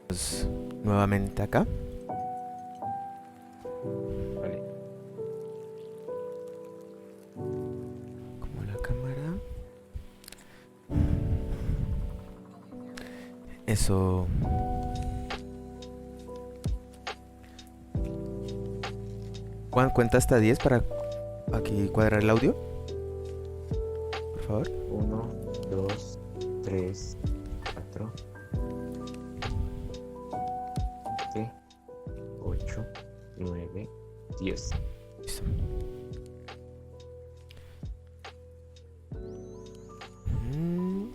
Pues, nuevamente acá. Vale. Como la cámara. Eso. Juan, cuenta hasta 10 para aquí cuadrar el audio, por favor. 1, 2, 3, 4, 7, 8, 9, 10. Listo. Mm.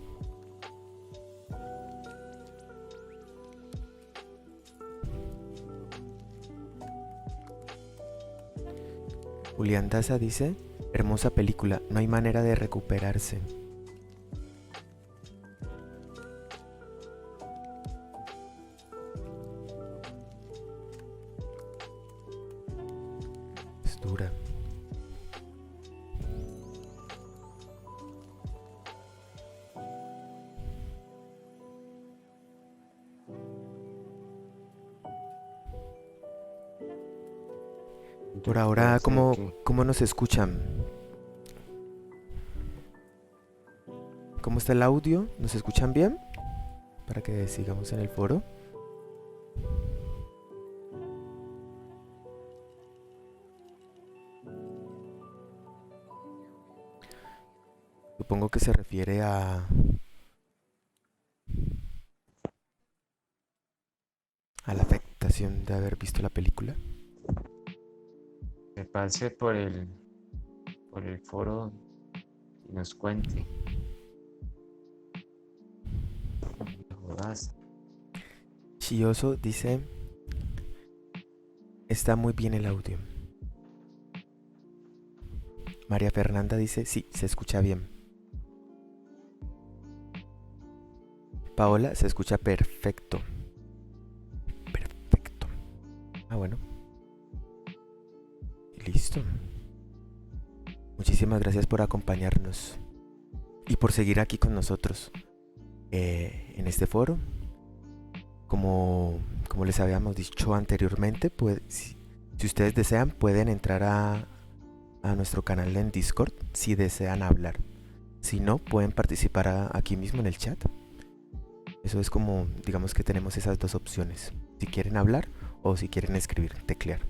Julián Daza dice, hermosa película, no hay manera de recuperarse. Es dura. Por Yo ahora, puedo ser ¿cómo, que cómo nos escuchan? ¿Cómo está el audio? ¿Nos escuchan bien? Para que sigamos en el foro. Supongo que se refiere a la afectación de haber visto la película. se pase por el foro y nos cuente. No jodas. Chioso dice, está muy bien el audio. María Fernanda dice, sí, se escucha bien. Paola, se escucha perfecto. Perfecto. Ah, bueno. Listo. Muchísimas gracias por acompañarnos y por seguir aquí con nosotros en este foro. Como les habíamos dicho anteriormente, pues, si ustedes desean pueden entrar a nuestro canal en Discord si desean hablar. Si no, pueden participar aquí mismo en el chat. Eso es como, digamos que tenemos esas dos opciones. Si quieren hablar o si quieren escribir, teclear.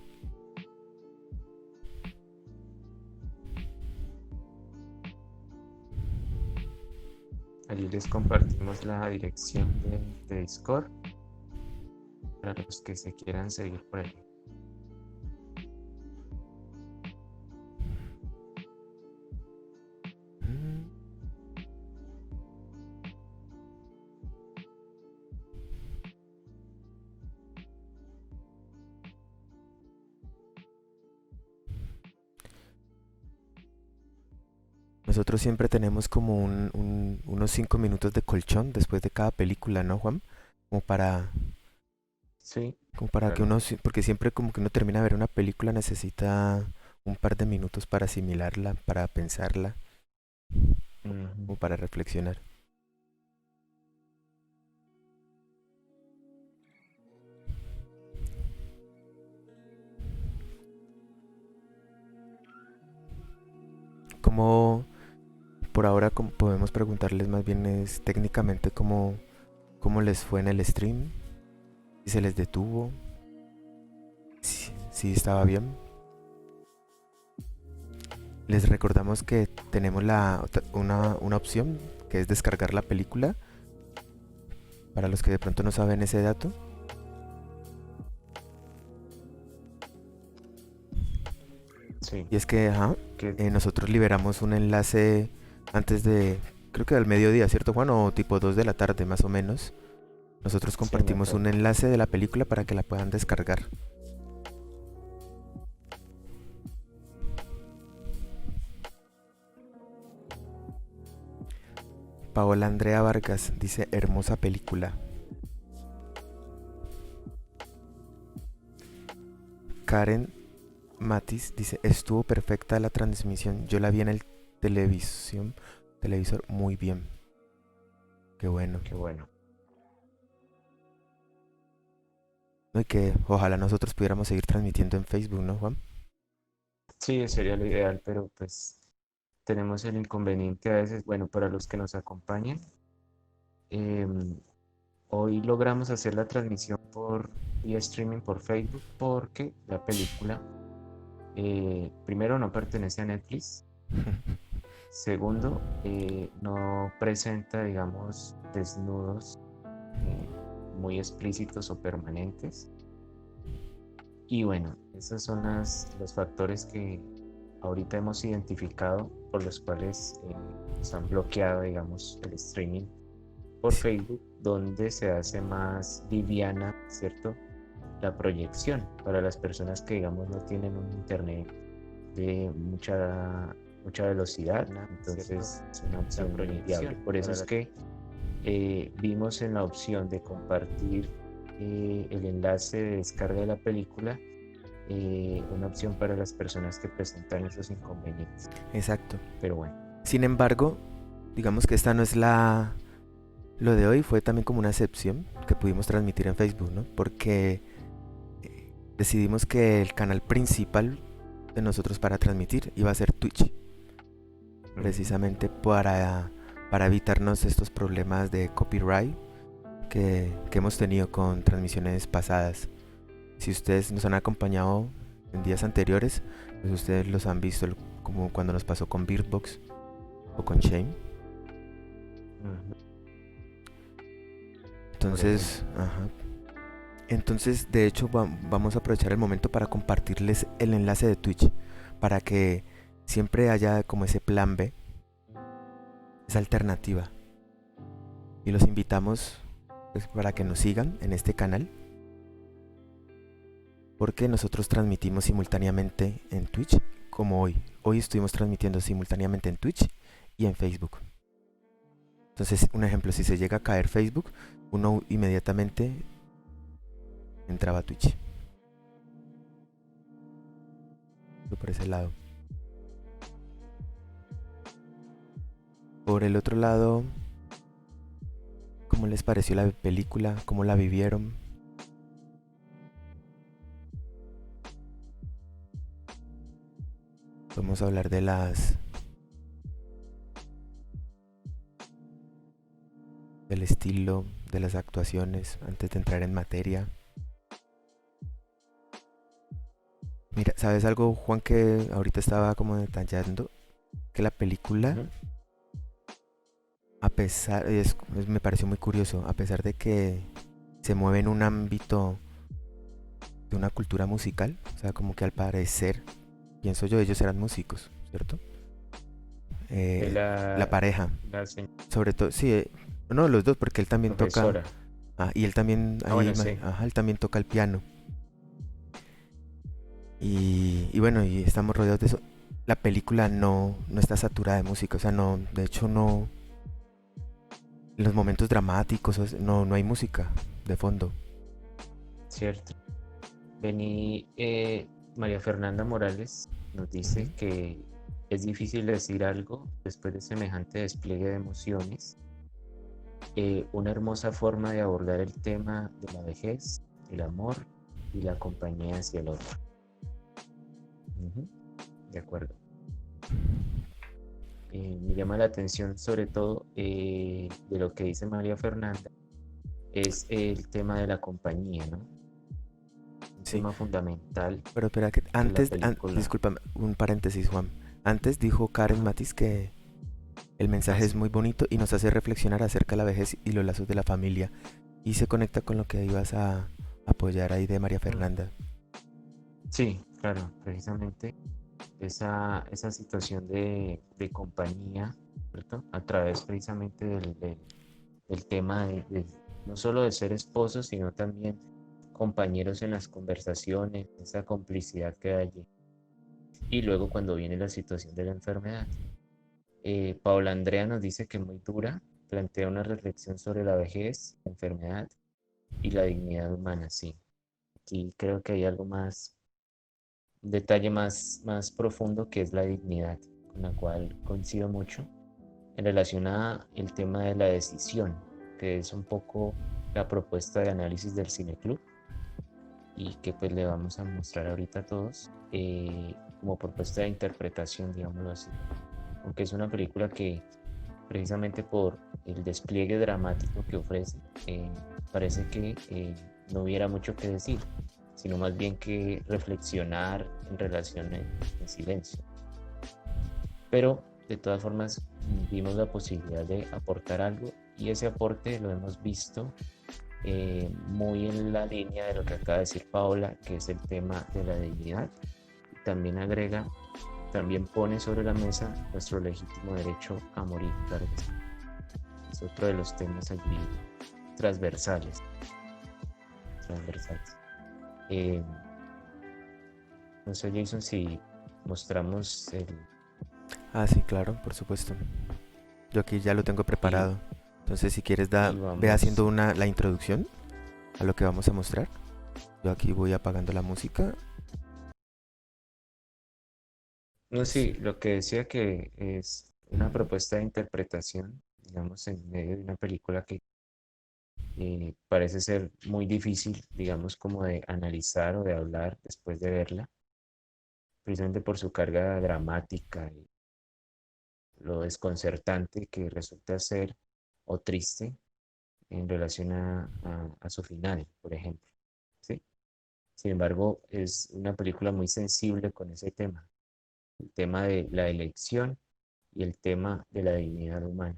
Allí les compartimos la dirección de Discord para los que se quieran seguir por ahí. Mm. Nosotros siempre tenemos como unos 5 minutos de colchón después de cada película, ¿no, Juan? Como para, Sí, como para que claro. uno, porque siempre como que uno termina de ver una película necesita un par de minutos para asimilarla, para pensarla, Ujú. como para reflexionar. Como por ahora como podemos preguntarles más bien es técnicamente cómo les fue en el stream, si se les detuvo, si estaba bien. Les recordamos que tenemos una opción que es descargar la película para los que de pronto no saben ese dato. Sí, Y es que que nosotros liberamos un enlace antes de, creo que al mediodía, ¿cierto, Juan? O tipo 2 de la tarde más o menos. Nosotros sí, me compartimos un acuerdo. enlace de la película para que la puedan descargar. Paola Andrea Vargas dice, hermosa película. Karen Matis dice, estuvo perfecta la transmisión. Yo la vi en el televisor muy bien. Qué bueno. Qué bueno. ¿no? Y que ojalá nosotros pudiéramos seguir transmitiendo en Facebook, ¿no, Juan? Sí, sería lo ideal, pero pues tenemos el inconveniente a veces, bueno, para los que nos acompañan, em, hoy logramos hacer la transmisión por vía streaming por Facebook porque la película, primero, no pertenece a Netflix. Segundo, no presenta, digamos, desnudos eh, muy explícitos o permanentes. Y bueno, esos son los factores que ahorita hemos identificado por los cuales nos han bloqueado, digamos, el streaming por Sí, Facebook, donde se hace más liviana, ¿cierto? La proyección para las personas que, digamos, no tienen un internet de mucha velocidad, entonces es una opción muy viable. Por eso es que vimos en la opción de compartir el enlace de descarga de la película, una opción para las personas que presentan esos inconvenientes. exacto. Pero bueno, Sin embargo, digamos que esta no es la... Lo de hoy fue también como una excepción que pudimos transmitir en Facebook, ¿no? Porque decidimos que el canal principal de nosotros para transmitir iba a ser Twitch, precisamente para evitarnos estos problemas de copyright que hemos tenido con transmisiones pasadas. Si ustedes nos han acompañado en días anteriores, pues ustedes los han visto como cuando nos pasó con Beardbox o con Shame. ujú, por ejemplo. Entonces, ajá. Entonces, de hecho, vamos a aprovechar el momento para compartirles el enlace de Twitch para que siempre haya como ese plan B, esa alternativa. Y los invitamos pues, para que nos sigan en este canal, porque nosotros transmitimos simultáneamente en Twitch, como hoy. Hoy estuvimos transmitiendo simultáneamente en Twitch y en Facebook. Entonces, un ejemplo, si se llega a caer Facebook, uno inmediatamente entraba a Twitch. Por ese lado. Por el otro lado, ¿cómo les pareció la película? ¿Cómo la vivieron? Vamos a hablar de del estilo, de las actuaciones, antes de entrar en materia. Mira, ¿sabes algo, Juan, que ahorita estaba como detallando? Que la película, Ujú. a pesar, me pareció muy curioso, a pesar de que se mueve en un ámbito de una cultura musical, o sea, como que al parecer, pienso yo, ellos eran músicos, ¿cierto? De La pareja, la señora sobre todo, sí, no, los dos, porque él también toca, profesora. y él también, Ah, ahí, bueno, sí. ajá, él también toca el piano. Y bueno, y estamos rodeados de eso. La película no está saturada de música, o sea, no, de hecho no, en los momentos dramáticos no hay música de fondo. Cierto. Vení, María Fernanda Morales nos Ujú. dice que es difícil decir algo después de semejante despliegue de emociones. Una hermosa forma de abordar el tema de la vejez, el amor y la compañía hacia el otro. Ujú, de acuerdo. Me llama la atención sobre todo, de lo que dice María Fernanda, es el tema de la compañía, ¿no? Un Sí, tema fundamental pero espera que de la antes, película. discúlpame, un paréntesis, Juan. Antes dijo Karen Matis que el mensaje es Así. muy bonito y nos hace reflexionar acerca de la vejez y los lazos de la familia. Y se conecta con lo que ibas a apoyar ahí de María Fernanda. Sí, claro, precisamente esa situación de compañía, ¿cierto? A través precisamente del tema no solo de ser esposos, sino también compañeros en las conversaciones, esa complicidad que hay allí. Y luego cuando viene la situación de la enfermedad. Paula Andrea nos dice que muy dura, plantea una reflexión sobre la vejez, la enfermedad y la dignidad humana, sí. Aquí creo que hay algo más, un detalle más profundo que es la dignidad, con la cual coincido mucho en relación a el tema de la decisión, que es un poco la propuesta de análisis del Cineclub. y que pues le vamos a mostrar ahorita a todos como propuesta de interpretación, digámoslo así. Aunque es una película que precisamente por el despliegue dramático que ofrece, parece que no hubiera mucho que decir, sino más bien que reflexionar en relación en silencio. Pero de todas formas vimos la posibilidad de aportar algo y ese aporte lo hemos visto muy en la línea de lo que acaba de decir Paola, que es el tema de la dignidad. También agrega, también pone sobre la mesa nuestro legítimo derecho a morir, claro que sí. Es otro de los temas allí transversales. transversales. Eh, no sé, Jason, si mostramos el... Ah, sí, claro, por supuesto. Yo aquí ya lo tengo Y, preparado. Entonces, si quieres, y ve haciendo vamos... la introducción a lo que vamos a mostrar. Yo aquí voy apagando la música. No, Es- sí, lo que decía que es una propuesta de interpretación, digamos, en medio de una película que parece ser muy difícil, digamos, como de analizar o de hablar después de verla, precisamente por su carga dramática y lo desconcertante que resulta ser o triste en relación a su final, por ejemplo. ¿Sí? Sin embargo, es una película muy sensible con ese tema, el tema de la elección y el tema de la dignidad humana.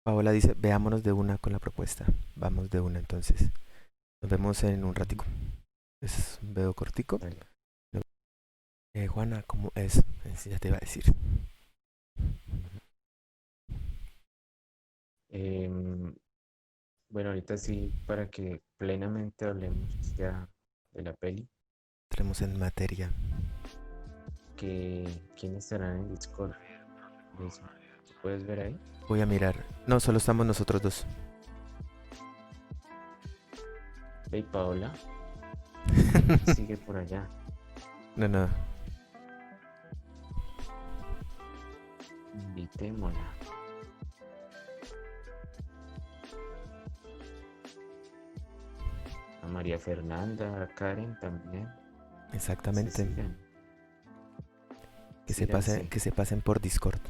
Paola dice, veámonos de una con la propuesta. Vamos de una entonces. Nos vemos en un Ujú. ratico. Es un video cortico. Vale. Juana, ¿cómo es? Ya te iba a decir. Em, bueno, ahorita sí, para que plenamente hablemos ya de la peli, Entremos en materia. que quién estará en el Discord. Jason, ¿tú puedes ver ahí? Voy a mirar. No, solo estamos nosotros dos. Ve y Paola, sigue por allá. No, no. Invitémosla. A María Fernanda, a Karen también. Se Exactamente. sigan, Que síganse, se pasen por Discord.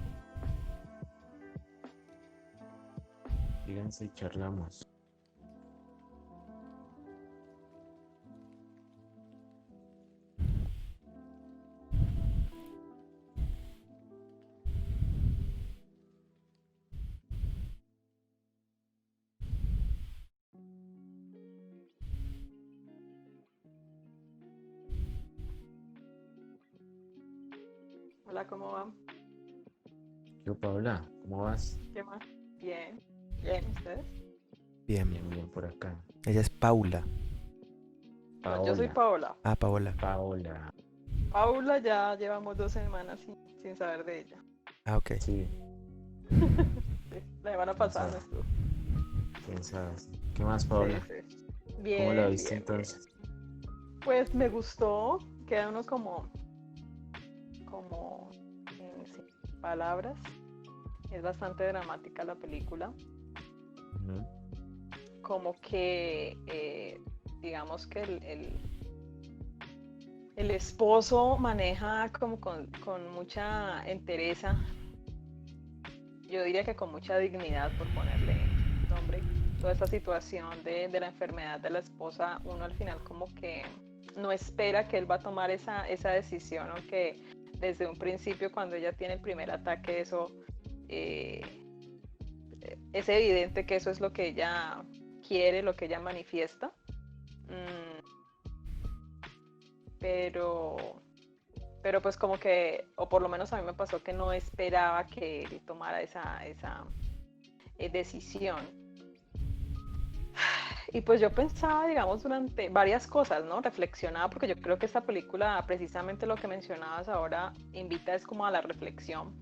síganse y charlamos. Hola, ¿cómo van? Yo, Paola, ¿cómo vas? ¿Qué más? Bien, bien, ¿ustedes? Bien. Bien, bien por acá. Ella es Paula. No, yo soy Paola, Paola. Ah, Paola. Paola. Paula ya llevamos 2 semanas sin saber de ella. Ah, ok. Sí, Sí, la semana quién pasada sabe, no estuvo. quién sabe. ¿Qué más, Sí, Paola? sí. ¿Cómo la Bien, viste bien, bien. entonces? Pues me gustó, queda uno como sin palabras. Es bastante dramática la película. Ujú. Como que, digamos que el esposo maneja como con mucha entereza, yo diría que con mucha dignidad, por ponerle nombre, toda esta situación de la enfermedad de la esposa. Uno al final como que no espera que él va a tomar esa decisión, aunque desde un principio cuando ella tiene el primer ataque, eso eh, es evidente que eso es lo que ella quiere, lo que ella manifiesta. Mm, pero pues como que, o por lo menos a mí me pasó que no esperaba que él tomara esa decisión. Y pues yo pensaba, digamos, durante varias cosas, ¿no? Reflexionaba, porque yo creo que esta película, precisamente lo que mencionabas ahora, invita es como a la reflexión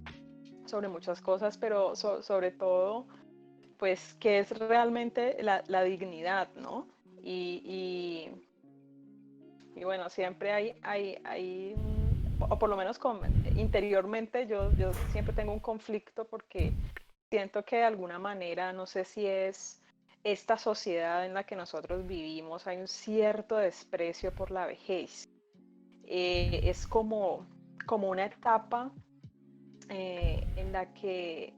sobre muchas cosas, pero sobre todo, pues, qué es realmente la dignidad, ¿no? Y, y bueno, siempre o por lo menos interiormente, yo siempre tengo un conflicto porque siento que de alguna manera, no sé si es esta sociedad en la que nosotros vivimos hay un cierto desprecio por la vejez. Es como una etapa en la que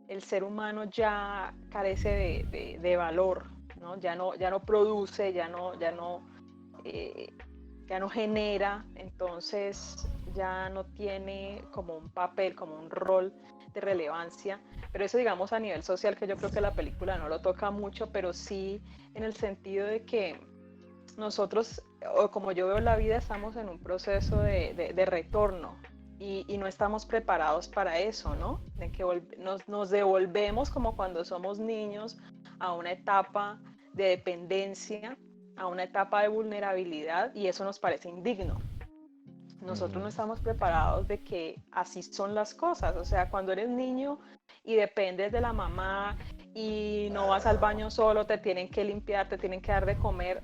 el ser humano ya carece de valor, ¿no? Ya no produce, eh, ya no genera, entonces ya no tiene como un papel, como un rol de relevancia. Pero eso, digamos, a nivel social, que yo creo que la película no lo toca mucho, pero sí en el sentido de que nosotros, o como yo veo la vida, estamos en un proceso de retorno y no estamos preparados para eso, ¿no? De que nos devolvemos como cuando somos niños a una etapa de dependencia, a una etapa de vulnerabilidad, y eso nos parece indigno. Nosotros no estamos preparados de que así son las cosas. O sea, cuando eres niño y dependes de la mamá y no vas al baño solo, te tienen que limpiar, te tienen que dar de comer,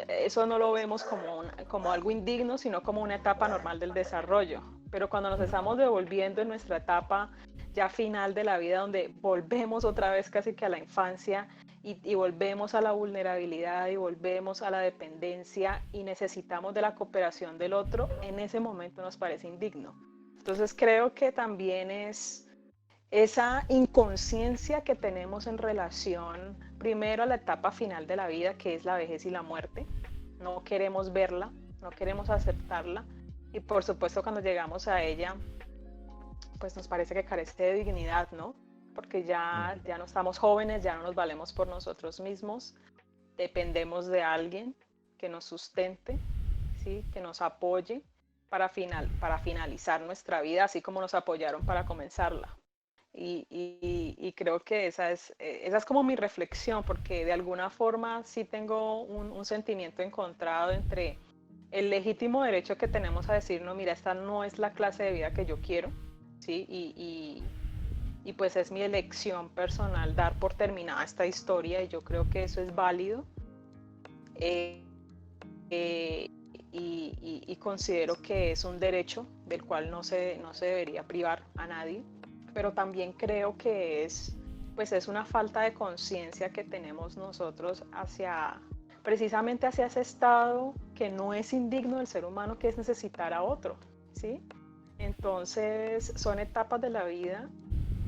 eso no lo vemos como algo indigno, sino como una etapa normal del desarrollo. Pero cuando nos estamos devolviendo en nuestra etapa ya final de la vida, donde volvemos otra vez casi que a la infancia, y volvemos a la vulnerabilidad y volvemos a la dependencia y necesitamos de la cooperación del otro, en ese momento nos parece indigno. Entonces creo que también es esa inconsciencia que tenemos en relación primero a la etapa final de la vida, que es la vejez y la muerte. No queremos verla, no queremos aceptarla, y por supuesto cuando llegamos a ella, pues nos parece que carece de dignidad, ¿no? Porque ya no estamos jóvenes, ya no nos valemos por nosotros mismos, dependemos de alguien que nos sustente, ¿sí? Que nos apoye para finalizar nuestra vida, así como nos apoyaron para comenzarla. Y creo que esa es como mi reflexión, porque de alguna forma sí tengo un sentimiento encontrado entre el legítimo derecho que tenemos a decir, no, mira, esta no es la clase de vida que yo quiero, ¿sí? Y pues es mi elección personal dar por terminada esta historia, y yo creo que eso es válido. Eh, eh, y considero que es un derecho del cual no se debería privar a nadie, pero también creo que pues es una falta de conciencia que tenemos nosotros precisamente hacia ese estado que no es indigno del ser humano, que es necesitar a otro, ¿sí? Entonces son etapas de la vida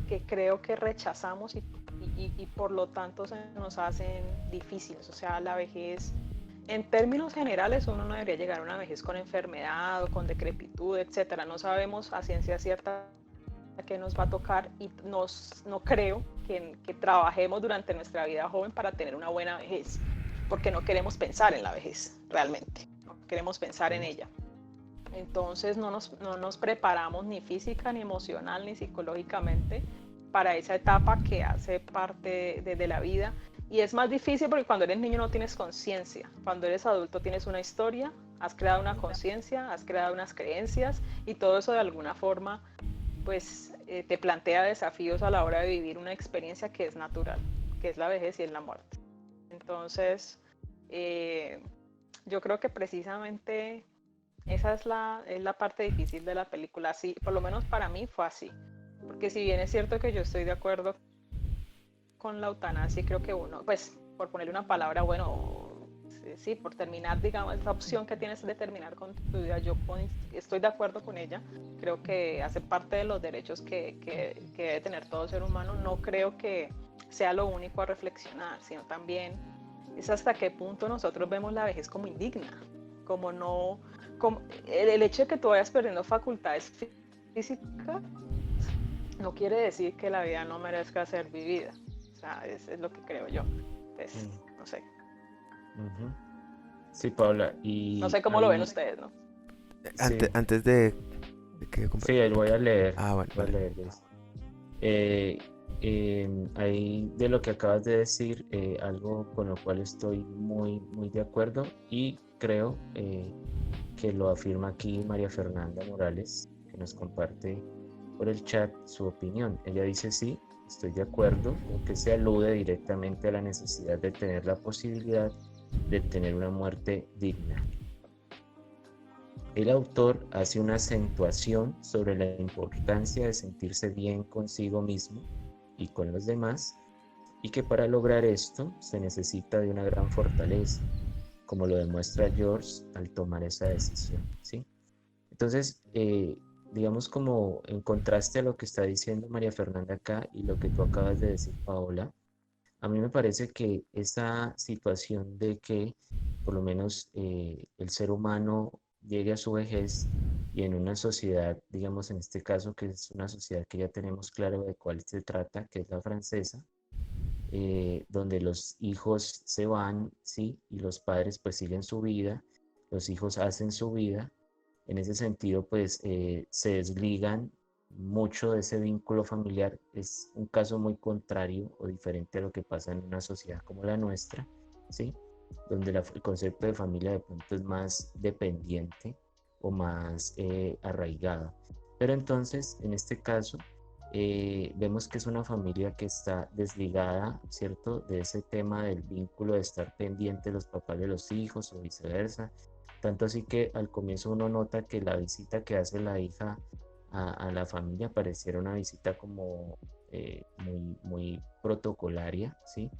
que creo que rechazamos y por lo tanto se nos hacen difíciles. O sea, la vejez, en términos generales, uno no debería llegar a una vejez con enfermedad o con decrepitud, etcétera. No sabemos a ciencia cierta qué nos va a tocar, y no creo que trabajemos durante nuestra vida joven para tener una buena vejez, porque no queremos pensar en la vejez realmente, no queremos pensar en ella. Entonces no nos preparamos ni física, ni emocional, ni psicológicamente para esa etapa que hace parte de la vida. Y es más difícil porque cuando eres niño no tienes conciencia. Cuando eres adulto tienes una historia, has creado una conciencia, has creado unas creencias, y todo eso de alguna forma pues te plantea desafíos a la hora de vivir una experiencia que es natural, que es la vejez y es la muerte. Entonces, yo creo que precisamente esa es la parte difícil de la película. Así, por lo menos para mí fue así. Porque si bien es cierto que yo estoy de acuerdo con la eutanasia, creo que uno, pues, por ponerle una palabra, bueno, sí, por terminar, digamos, esa opción que tienes de terminar con tu vida, yo estoy de acuerdo con ella. Creo que hace parte de los derechos que debe tener todo ser humano. No creo que sea lo único a reflexionar, sino también es hasta qué punto nosotros vemos la vejez como indigna, como no, como el hecho de que tú vayas perdiendo facultades físicas no quiere decir que la vida no merezca ser vivida. O sea, es lo que creo yo. Pues, no sé. Sí, Paula, No sé y cómo lo ven ustedes, ¿no? sí, Antes de que sí, voy a leer. bueno, Voy a vale. leer eso. Ahí de lo que acabas de decir, algo con lo cual estoy muy, muy de acuerdo, y creo que lo afirma aquí María Fernanda Morales, que nos comparte por el chat su opinión. Ella dice: sí, estoy de acuerdo con que se alude directamente a la necesidad de tener la posibilidad de tener una muerte digna. El autor hace una acentuación sobre la importancia de sentirse bien consigo mismo y con los demás, y que para lograr esto se necesita de una gran fortaleza, como lo demuestra George al tomar esa decisión, ¿sí? Entonces, digamos como en contraste a lo que está diciendo María Fernanda acá y lo que tú acabas de decir, Paola, a mí me parece que esa situación de que por lo menos el ser humano llegue a su vejez y en una sociedad, digamos en este caso, que es una sociedad que ya tenemos claro de cuál se trata, que es la francesa, donde los hijos se van, ¿sí? Y los padres pues siguen su vida, los hijos hacen su vida. En ese sentido, pues se desligan mucho de ese vínculo familiar. Es un caso muy contrario o diferente a lo que pasa en una sociedad como la nuestra, ¿sí? Donde el concepto de familia de pronto es más dependiente o más arraigado. Pero entonces, en este caso, vemos que es una familia que está desligada, ¿cierto? De ese tema del vínculo de estar pendiente de los papás de los hijos o viceversa. Tanto así que al comienzo uno nota que la visita que hace la hija a la familia pareciera una visita como muy protocolaria, ¿sí?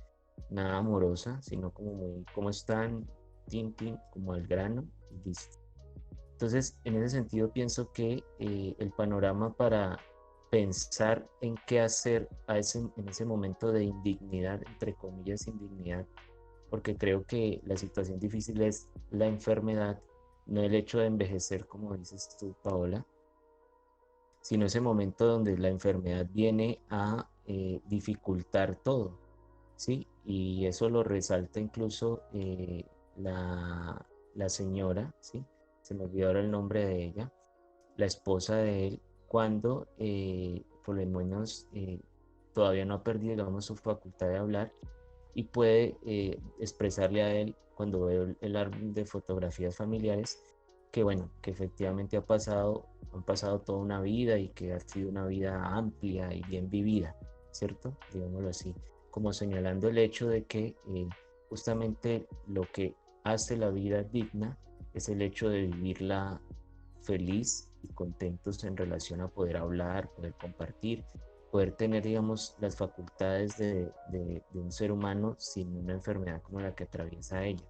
Nada amorosa, sino como muy, ¿cómo están? Tin, como al grano y listo. Entonces, en ese sentido pienso que el panorama para pensar en qué hacer en ese momento de indignidad, entre comillas, indignidad, porque creo que la situación difícil es la enfermedad, no el hecho de envejecer, como dices tú, Paola, sino ese momento donde la enfermedad viene a dificultar todo, ¿sí? Y eso lo resalta incluso la señora, ¿sí? Se me olvidó ahora el nombre de ella, la esposa de él, cuando por lo menos todavía no ha perdido, digamos, su facultad de hablar y puede expresarle a él cuando ve el álbum de fotografías familiares que bueno, que efectivamente han pasado toda una vida y que ha sido una vida amplia y bien vivida, ¿cierto? Digámoslo así, como señalando el hecho de que justamente lo que hace la vida digna es el hecho de vivirla feliz y contentos en relación a poder hablar, poder compartir, poder tener, digamos, las facultades de un ser humano sin una enfermedad como la que atraviesa ella.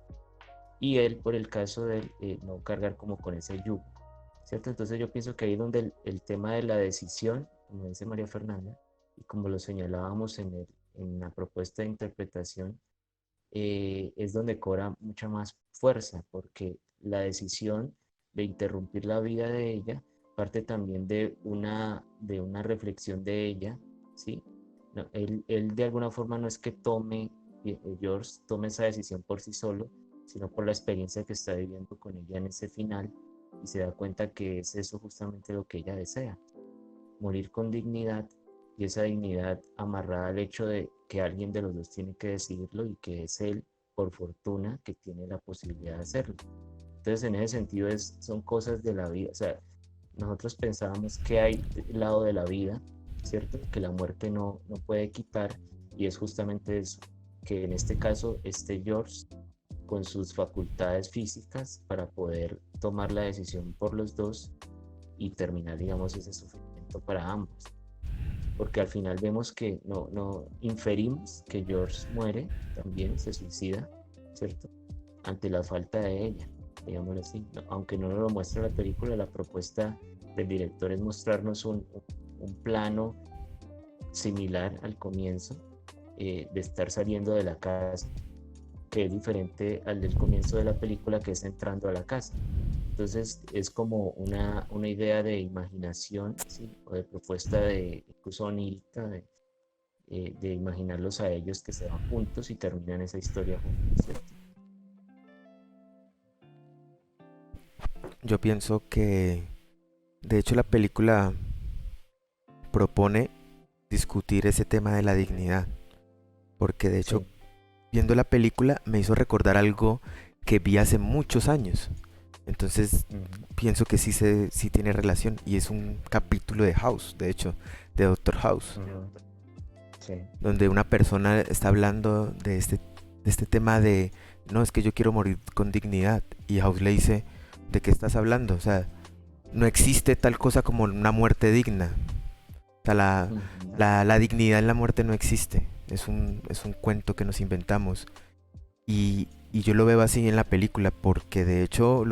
Y él, por el caso de él, no cargar como con ese yugo, ¿cierto? Entonces yo pienso que ahí es donde el tema de la decisión, como dice María Fernanda, y como lo señalábamos en la propuesta de interpretación, es donde cobra mucha más fuerza, porque la decisión de interrumpir la vida de ella parte también de una reflexión de ella, ¿sí? No, él de alguna forma no es que George tome esa decisión por sí solo, sino por la experiencia que está viviendo con ella en ese final y se da cuenta que es eso justamente lo que ella desea, morir con dignidad y esa dignidad amarrada al hecho de que alguien de los dos tiene que decidirlo y que es él, por fortuna, que tiene la posibilidad de hacerlo. Entonces, en ese sentido, son cosas de la vida. O sea, nosotros pensábamos que hay del lado de la vida, ¿cierto? Que la muerte no puede quitar y es justamente eso, que en este caso George con sus facultades físicas para poder tomar la decisión por los dos y terminar, digamos, ese sufrimiento para ambos. Porque al final vemos que no inferimos que George muere, también se suicida, ¿cierto? Ante la falta de ella, digámoslo así. Aunque no lo muestra la película, la propuesta del director es mostrarnos un plano similar al comienzo, de estar saliendo de la casa, que es diferente al del comienzo de la película, que es entrando a la casa. Entonces es como una idea de imaginación, ¿sí? O de propuesta de incluso onírica, de imaginarlos a ellos que se van juntos y terminan esa historia juntos, ¿cierto? Yo pienso que, de hecho, la película propone discutir ese tema de la dignidad, porque de hecho, Sí. viendo la película me hizo recordar algo que vi hace muchos años. Entonces pienso que sí tiene relación y es un capítulo de House, de hecho, de Doctor House, Sí. donde una persona está hablando de este tema de, no, es que yo quiero morir con dignidad, y House le dice, ¿de qué estás hablando? O sea, no existe tal cosa como una muerte digna. O sea, la dignidad en la muerte no existe. es un cuento que nos inventamos. Y yo lo veo así en la película, porque de hecho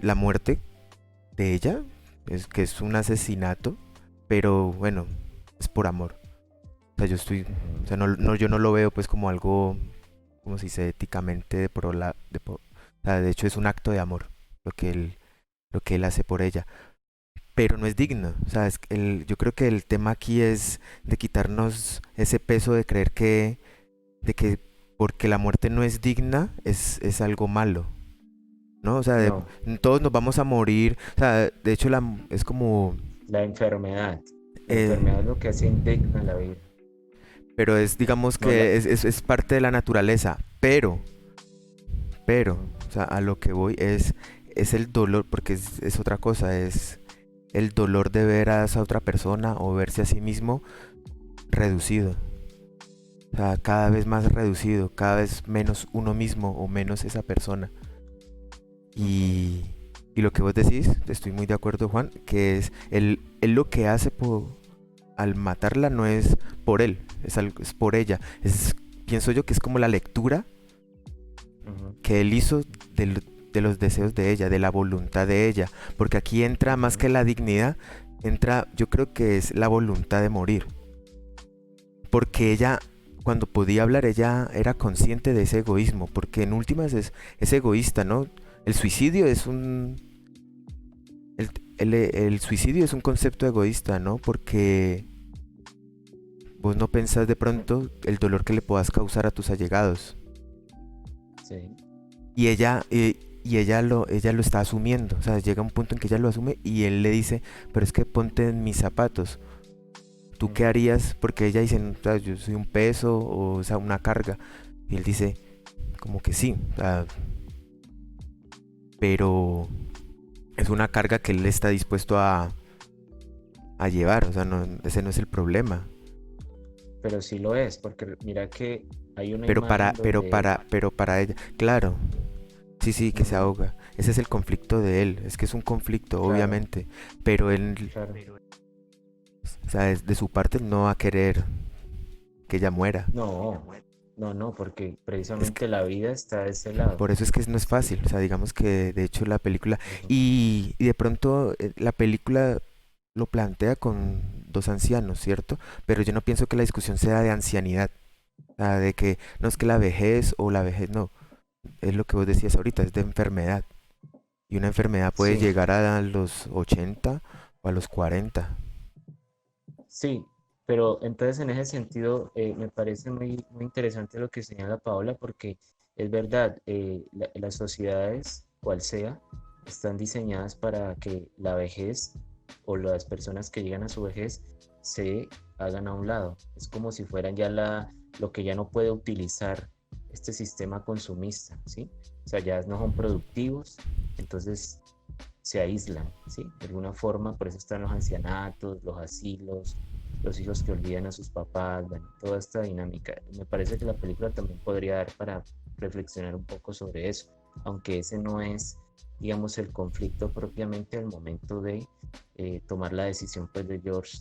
la muerte de ella es que es un asesinato, pero bueno, es por amor. O sea, o sea, yo no lo veo pues como algo, como si se éticamente o sea, de hecho es un acto de amor lo que él hace por ella, pero no es digno. O sea, yo creo que el tema aquí es de quitarnos ese peso de creer de que porque la muerte no es digna es algo malo, ¿no? O sea, No, todos nos vamos a morir. O sea, de hecho es como, la enfermedad. La eh, enfermedad es lo que hace indigna la vida. pero es, digamos No la... que es parte de la naturaleza, pero, Ujú. o sea, a lo que voy es el dolor, porque es otra cosa, es el dolor de ver a esa otra persona o verse a sí mismo reducido. O sea, cada vez más reducido, cada vez menos uno mismo o menos esa persona. Ujú. Y, y lo que vos decís, estoy muy de acuerdo, Juan, que es él lo que hace al matarla no es por él, es por ella. Pienso yo que es como la lectura Ujú. que él hizo de los deseos de ella, de la voluntad de ella. Porque aquí entra más Ujú. que la dignidad, entra, yo creo que es la voluntad de morir. Porque ella, cuando podía hablar, ella era consciente de ese egoísmo, porque en últimas es egoísta, ¿no? El suicidio es el suicidio es un concepto egoísta, ¿no? Porque vos no pensás de pronto el dolor que le puedas causar a tus allegados. Sí. Y ella lo está asumiendo. O sea, llega un punto en que ella lo asume y él le dice, pero es que ponte en mis zapatos. ¿Tú qué Ujú. harías? Porque ella dice, "O sea, yo soy un peso o sea, una carga". Y él dice, como que sí, o sea, pero es una carga que él está dispuesto a llevar. O sea, ese no es el problema. Pero sí lo es, porque mira que hay una Pero imagen donde él... pero para ella, claro, sí, sí, que se Ujú. ahoga. Ese es el conflicto de él. Es que es un conflicto, Claro, obviamente. Pero él, claro. o sea, de su parte no va a querer que ella muera. No, no, no, porque Es que precisamente la vida está de ese lado. por eso es que no es ¿Sí? fácil. O sea, digamos que de hecho la película. Ujú. Y de pronto la película lo plantea con dos ancianos, ¿cierto? Pero yo no pienso que la discusión sea de ancianidad. O sea, de que no es que la vejez o la vejez, no. Es lo que vos decías ahorita, es de enfermedad. Y una enfermedad puede Sí, llegar a los 80 o a los 40. sí, pero entonces en ese sentido me parece muy, muy interesante lo que señala Paola, porque es verdad, las sociedades, cual sea, están diseñadas para que la vejez o las personas que llegan a su vejez se hagan a un lado. Es como si fueran ya lo que ya no puede utilizar este sistema consumista, ¿sí? O sea, ya no son productivos, entonces se aíslan, ¿sí? De alguna forma, por eso están los ancianatos, los asilos, los hijos que olvidan a sus papás, bueno, toda esta dinámica. Me parece que la película también podría dar para reflexionar un poco sobre eso, aunque ese no es, digamos, el conflicto propiamente al momento de tomar la decisión pues de George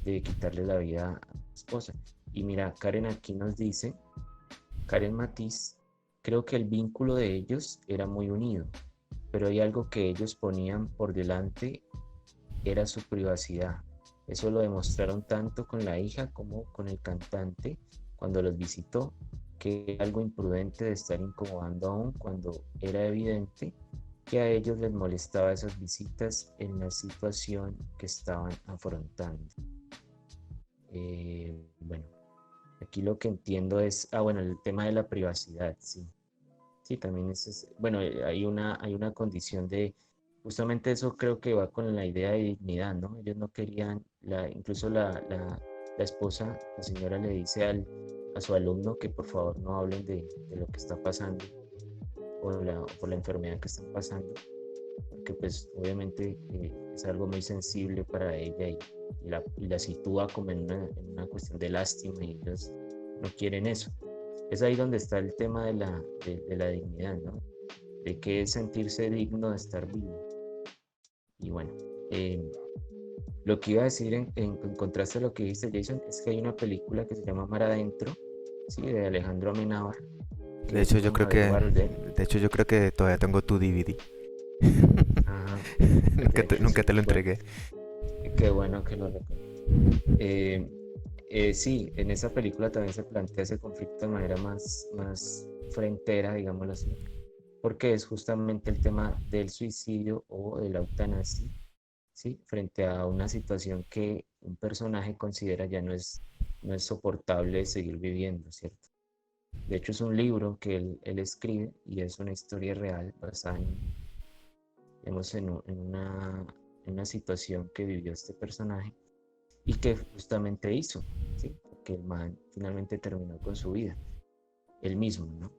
de quitarle la vida a su esposa. Y mira, Karen aquí nos dice, Karen Matiz, creo que el vínculo de ellos era muy unido, pero hay algo que ellos ponían por delante, era su privacidad. Eso lo demostraron tanto con la hija como con el cantante cuando los visitó, que algo imprudente de estar incomodando aún cuando era evidente que a ellos les molestaba esas visitas en la situación que estaban afrontando. Bueno, aquí lo que entiendo es, bueno, el tema de la privacidad, sí. Sí, también bueno, hay una condición de, justamente eso creo que va con la idea de dignidad, ¿no? Ellos no querían, incluso la esposa, la señora le dice a su alumno que por favor no hablen de lo que está pasando o por la enfermedad que están pasando, porque pues obviamente es algo muy sensible para ella y la sitúa como en una cuestión de lástima y ellos no quieren eso. Es ahí donde está el tema de la dignidad, ¿no? De qué es sentirse digno de estar vivo. Y bueno, eh, Lo que iba a decir en contraste a lo que dice Jason es que hay una película que se llama Mar Adentro, ¿sí? De Alejandro Amenábar, De que es hecho, yo con creo Javier que, Bardem. de hecho, yo creo que todavía tengo tu DVD. Ajá, de Nunca te, hecho nunca sí, te lo bueno, entregué. qué bueno que lo recuerdo. Eh, sí, en esa película también se plantea ese conflicto de manera más frentera, digámoslo así, porque es justamente el tema del suicidio o de la eutanasia, ¿sí? Frente a una situación que un personaje considera ya no es soportable seguir viviendo, ¿cierto? De hecho, es un libro que él escribe y es una historia real basada digamos, en una situación que vivió este personaje y que justamente hizo, ¿sí? Porque el man finalmente terminó con su vida, él mismo, ¿no?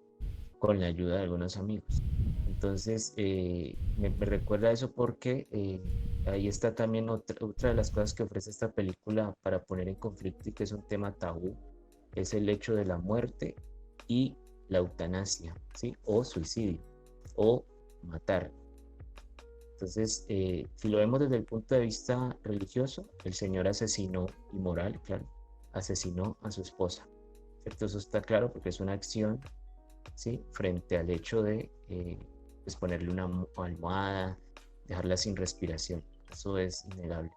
Con la ayuda de algunos amigos. Entonces, me recuerda eso porque ahí está también otra de las cosas que ofrece esta película para poner en conflicto y que es un tema tabú, es el hecho de la muerte y la eutanasia, ¿sí? O suicidio, o matar. Entonces, si lo vemos desde el punto de vista religioso, el Señor asesinó, y moral, claro, asesinó a su esposa, ¿cierto? Eso está claro porque es una acción, ¿sí? Frente al hecho de pues ponerle una almohada, dejarla sin respiración. Eso es innegable.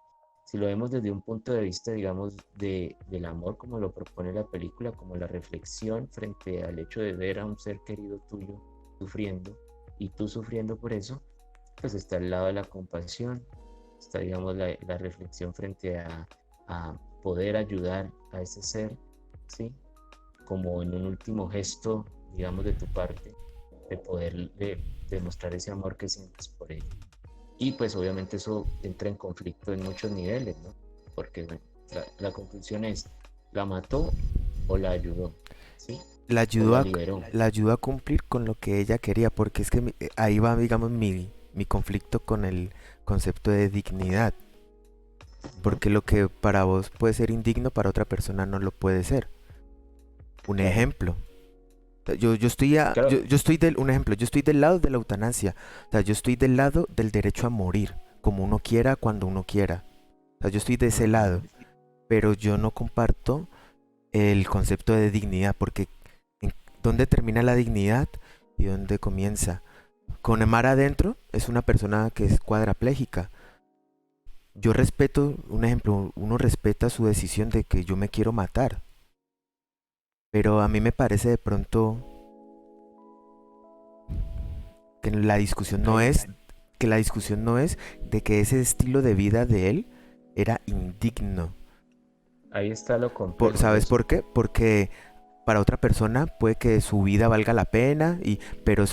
Si lo vemos desde un punto de vista, digamos, del amor, como lo propone la película, como la reflexión frente al hecho de ver a un ser querido tuyo sufriendo y tú sufriendo por eso, pues está al lado de la compasión, está, digamos, la reflexión frente a poder ayudar a ese ser, ¿sí? Como en un último gesto, digamos, de tu parte, de poder demostrar ese amor que sientes por ella. Y pues obviamente eso entra en conflicto en muchos niveles, ¿no? Porque bueno, la conclusión es, ¿la mató o la ayudó? ¿Sí? La O ayudó la a, liberó. la ayudó a cumplir con lo que ella quería, porque es que ahí va, digamos, mi conflicto con el concepto de dignidad. Ujú. Porque lo que para vos puede ser indigno, para otra persona no lo puede ser. Un Claro, ejemplo. O sea, claro. yo estoy un ejemplo, yo estoy del lado de la eutanasia. O sea, yo estoy del lado del derecho a morir, como uno quiera, cuando uno quiera. O sea, yo estoy de ese lado. Ujú. Pero yo no comparto el concepto de dignidad, porque ¿dónde termina la dignidad y dónde comienza? Con Emar adentro es una persona que es cuadraplégica. Yo respeto, un ejemplo, uno respeta su decisión de que yo me quiero matar, pero a mí me parece de pronto que la discusión no Ahí, es que la discusión no es de que ese estilo de vida de él era indigno. ahí está lo complejo, ¿Sabes Jason. por qué? Porque para otra persona puede que su vida valga la pena pero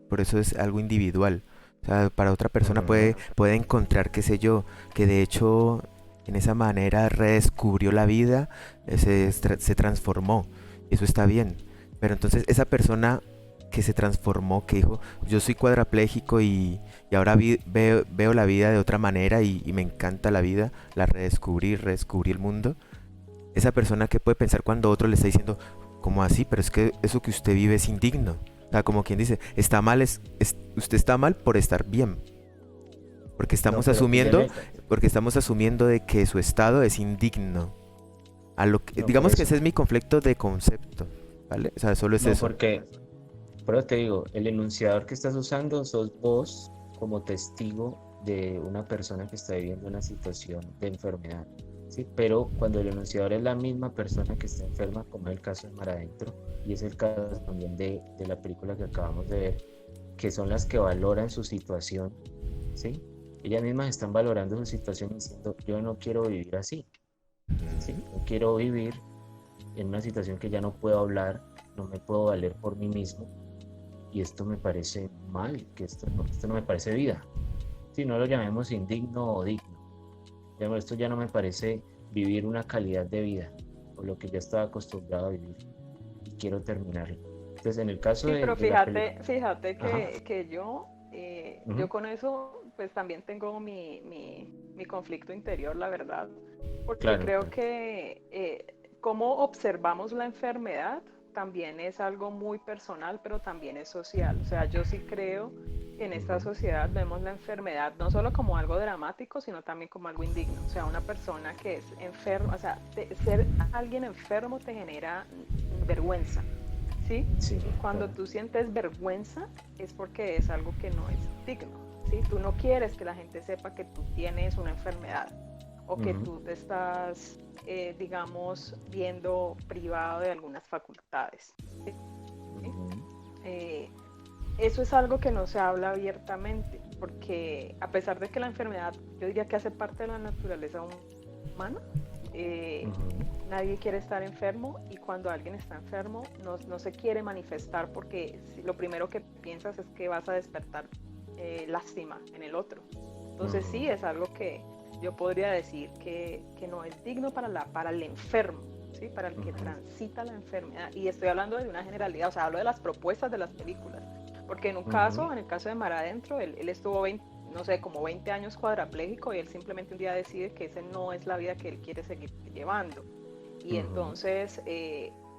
por eso es algo individual. O sea, para otra persona Ujú. puede encontrar, qué sé yo, que de hecho en esa manera redescubrió la vida, se transformó. Eso está bien. Pero entonces esa persona que se transformó, que dijo, yo soy cuadrapléjico y ahora veo la vida de otra manera y me encanta la vida, la redescubrí el mundo. Esa persona que puede pensar cuando otro le está diciendo, ¿cómo así? Pero es que eso que usted vive es indigno. O sea, como quien dice, está mal, usted está mal por estar bien. Porque No, pero píllame, estamos asumiendo de que su estado es indigno. no por Digamos que eso. ese es mi conflicto de concepto, ¿vale? O sea, solo es No, eso. porque, pero te digo, el enunciador que estás usando sos vos como testigo de una persona que está viviendo una situación de enfermedad, ¿sí? Pero cuando el enunciador es la misma persona que está enferma, como es el caso de Mar Adentro, y es el caso también de la película que acabamos de ver, que son las que valoran su situación, ¿sí? Ellas mismas están valorando su situación y diciendo, yo no quiero vivir así, ¿sí? No quiero vivir en una situación que ya no puedo hablar, no me puedo valer por mí mismo y esto me parece mal, que esto no me parece vida. Si no lo llamemos indigno o digno, esto ya no me parece vivir una calidad de vida o lo que ya estaba acostumbrado a vivir y quiero terminarlo. Entonces, en el caso Sí, pero de la película, fíjate ajá, que yo uh-huh, con eso pues también tengo mi conflicto interior, la verdad, porque claro, creo claro, que cómo observamos la enfermedad también es algo muy personal, pero también es social. O sea, yo sí creo que en esta sociedad vemos la enfermedad no solo como algo dramático, sino también como algo indigno. O sea, una persona que es enferma, o sea, ser alguien enfermo te genera vergüenza, ¿sí? Sí, Y cuando claro. tú sientes vergüenza es porque es algo que no es digno, ¿sí? Tú no quieres que la gente sepa que tú tienes una enfermedad o que Ujú, tú te estás, digamos, viendo privado de algunas facultades, ¿sí? ujú, Eh, Eso es algo que no se habla abiertamente, porque a pesar de que la enfermedad, yo diría que hace parte de la naturaleza humana, eh, ujú, nadie quiere estar enfermo y cuando alguien está enfermo no se quiere manifestar porque lo primero que piensas es que vas a despertar lástima en el otro. Entonces sí, ujú, es algo que yo podría decir que no es digno para el enfermo, ¿sí? Para el que ujú, transita la enfermedad. Y estoy hablando de una generalidad, o sea, hablo de las propuestas de las películas. Porque ujú, en el caso de Mar Adentro, él estuvo 20, no sé, como 20 años cuadraplégico y él simplemente un día decide que ese no es la vida que él quiere seguir llevando. Y ujú, entonces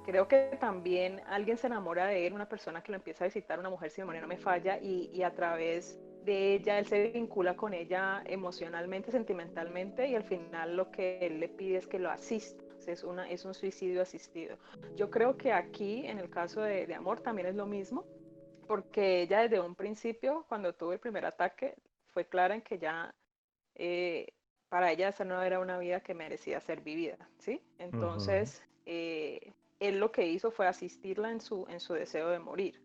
creo que también alguien se enamora de él, una persona que lo empieza a visitar, una mujer, si mi memoria no me falla, y a través de ella él se vincula con ella emocionalmente, sentimentalmente, y al final lo que él le pide es que lo asista. Es un suicidio asistido. Yo creo que aquí, en el caso de Amor, también es lo mismo, porque ella desde un principio, cuando tuvo el primer ataque, fue clara en que ya eh, para ella esa no era una vida que merecía ser vivida, ¿sí? ujú, Entonces, él lo que hizo fue asistirla en su deseo de morir.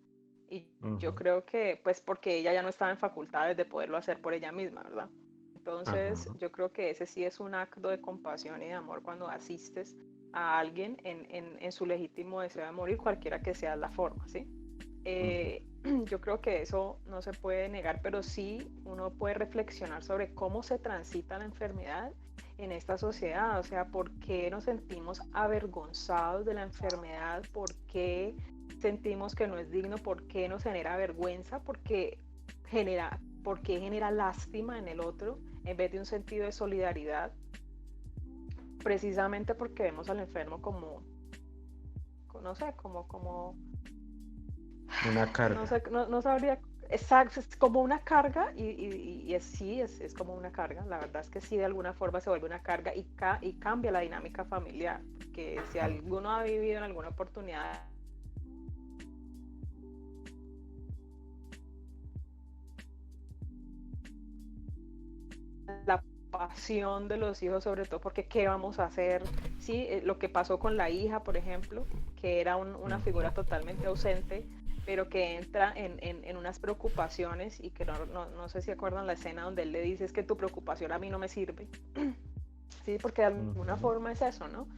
Y yo ujú. creo que, pues porque ella ya no estaba en facultades de poderlo hacer por ella misma, ¿verdad? Entonces, Ajá. yo creo que ese sí es un acto de compasión y de amor cuando asistes a alguien en su legítimo deseo de morir, cualquiera que sea la forma, ¿sí? Ujú, Eh, yo creo que eso no se puede negar, pero sí uno puede reflexionar sobre cómo se transita la enfermedad en esta sociedad, o sea, por qué nos sentimos avergonzados de la enfermedad, por qué sentimos que no es digno, por qué nos genera vergüenza, por qué genera lástima en el otro en vez de un sentido de solidaridad, precisamente porque vemos al enfermo como, no sé, como una no carga. sé, no sabría, exacto, es como una carga sí, es como una carga, la verdad es que sí, de alguna forma se vuelve una carga y cambia la dinámica familiar, porque si Ujú, alguno ha vivido en alguna oportunidad la pasión de los hijos, sobre todo porque qué vamos a hacer, sí, lo que pasó con la hija, por ejemplo, que era una ujú, figura totalmente ausente, pero que entra en unas preocupaciones y que no sé si acuerdan la escena donde él le dice es que tu preocupación a mí no me sirve, sí, porque de alguna ujú, forma es eso, ¿no?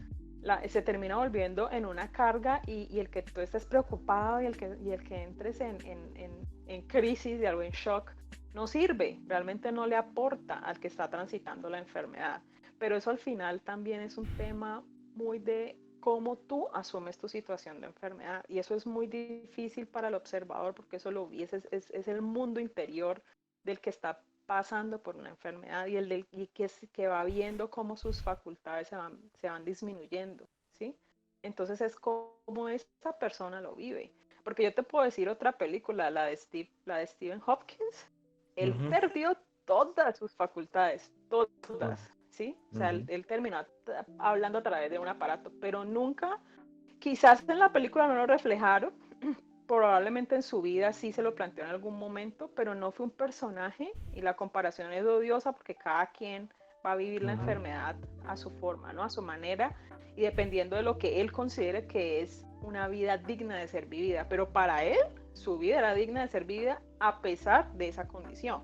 Se termina volviendo en una carga y el que tú estés preocupado y el que entres en crisis y algo en shock no sirve, realmente no le aporta al que está transitando la enfermedad. Pero eso al final también es un tema muy de cómo tú asumes tu situación de enfermedad y eso es muy difícil para el observador porque eso lo es el mundo interior del que está pasando por una enfermedad y que va viendo cómo sus facultades se van disminuyendo, ¿sí? Entonces es como esa persona lo vive. Porque yo te puedo decir otra película, la de Stephen Hopkins, él ujú, perdió todas sus facultades, ujú, todas, ¿sí? O sea, ujú, él terminó hablando a través de un aparato, pero nunca, quizás en la película no lo reflejaron, probablemente en su vida sí se lo planteó en algún momento, pero no fue un personaje y la comparación es odiosa porque cada quien va a vivir la ujú, enfermedad a su forma, ¿no? A su manera y dependiendo de lo que él considere que es una vida digna de ser vivida, pero para él su vida era digna de ser vivida a pesar de esa condición.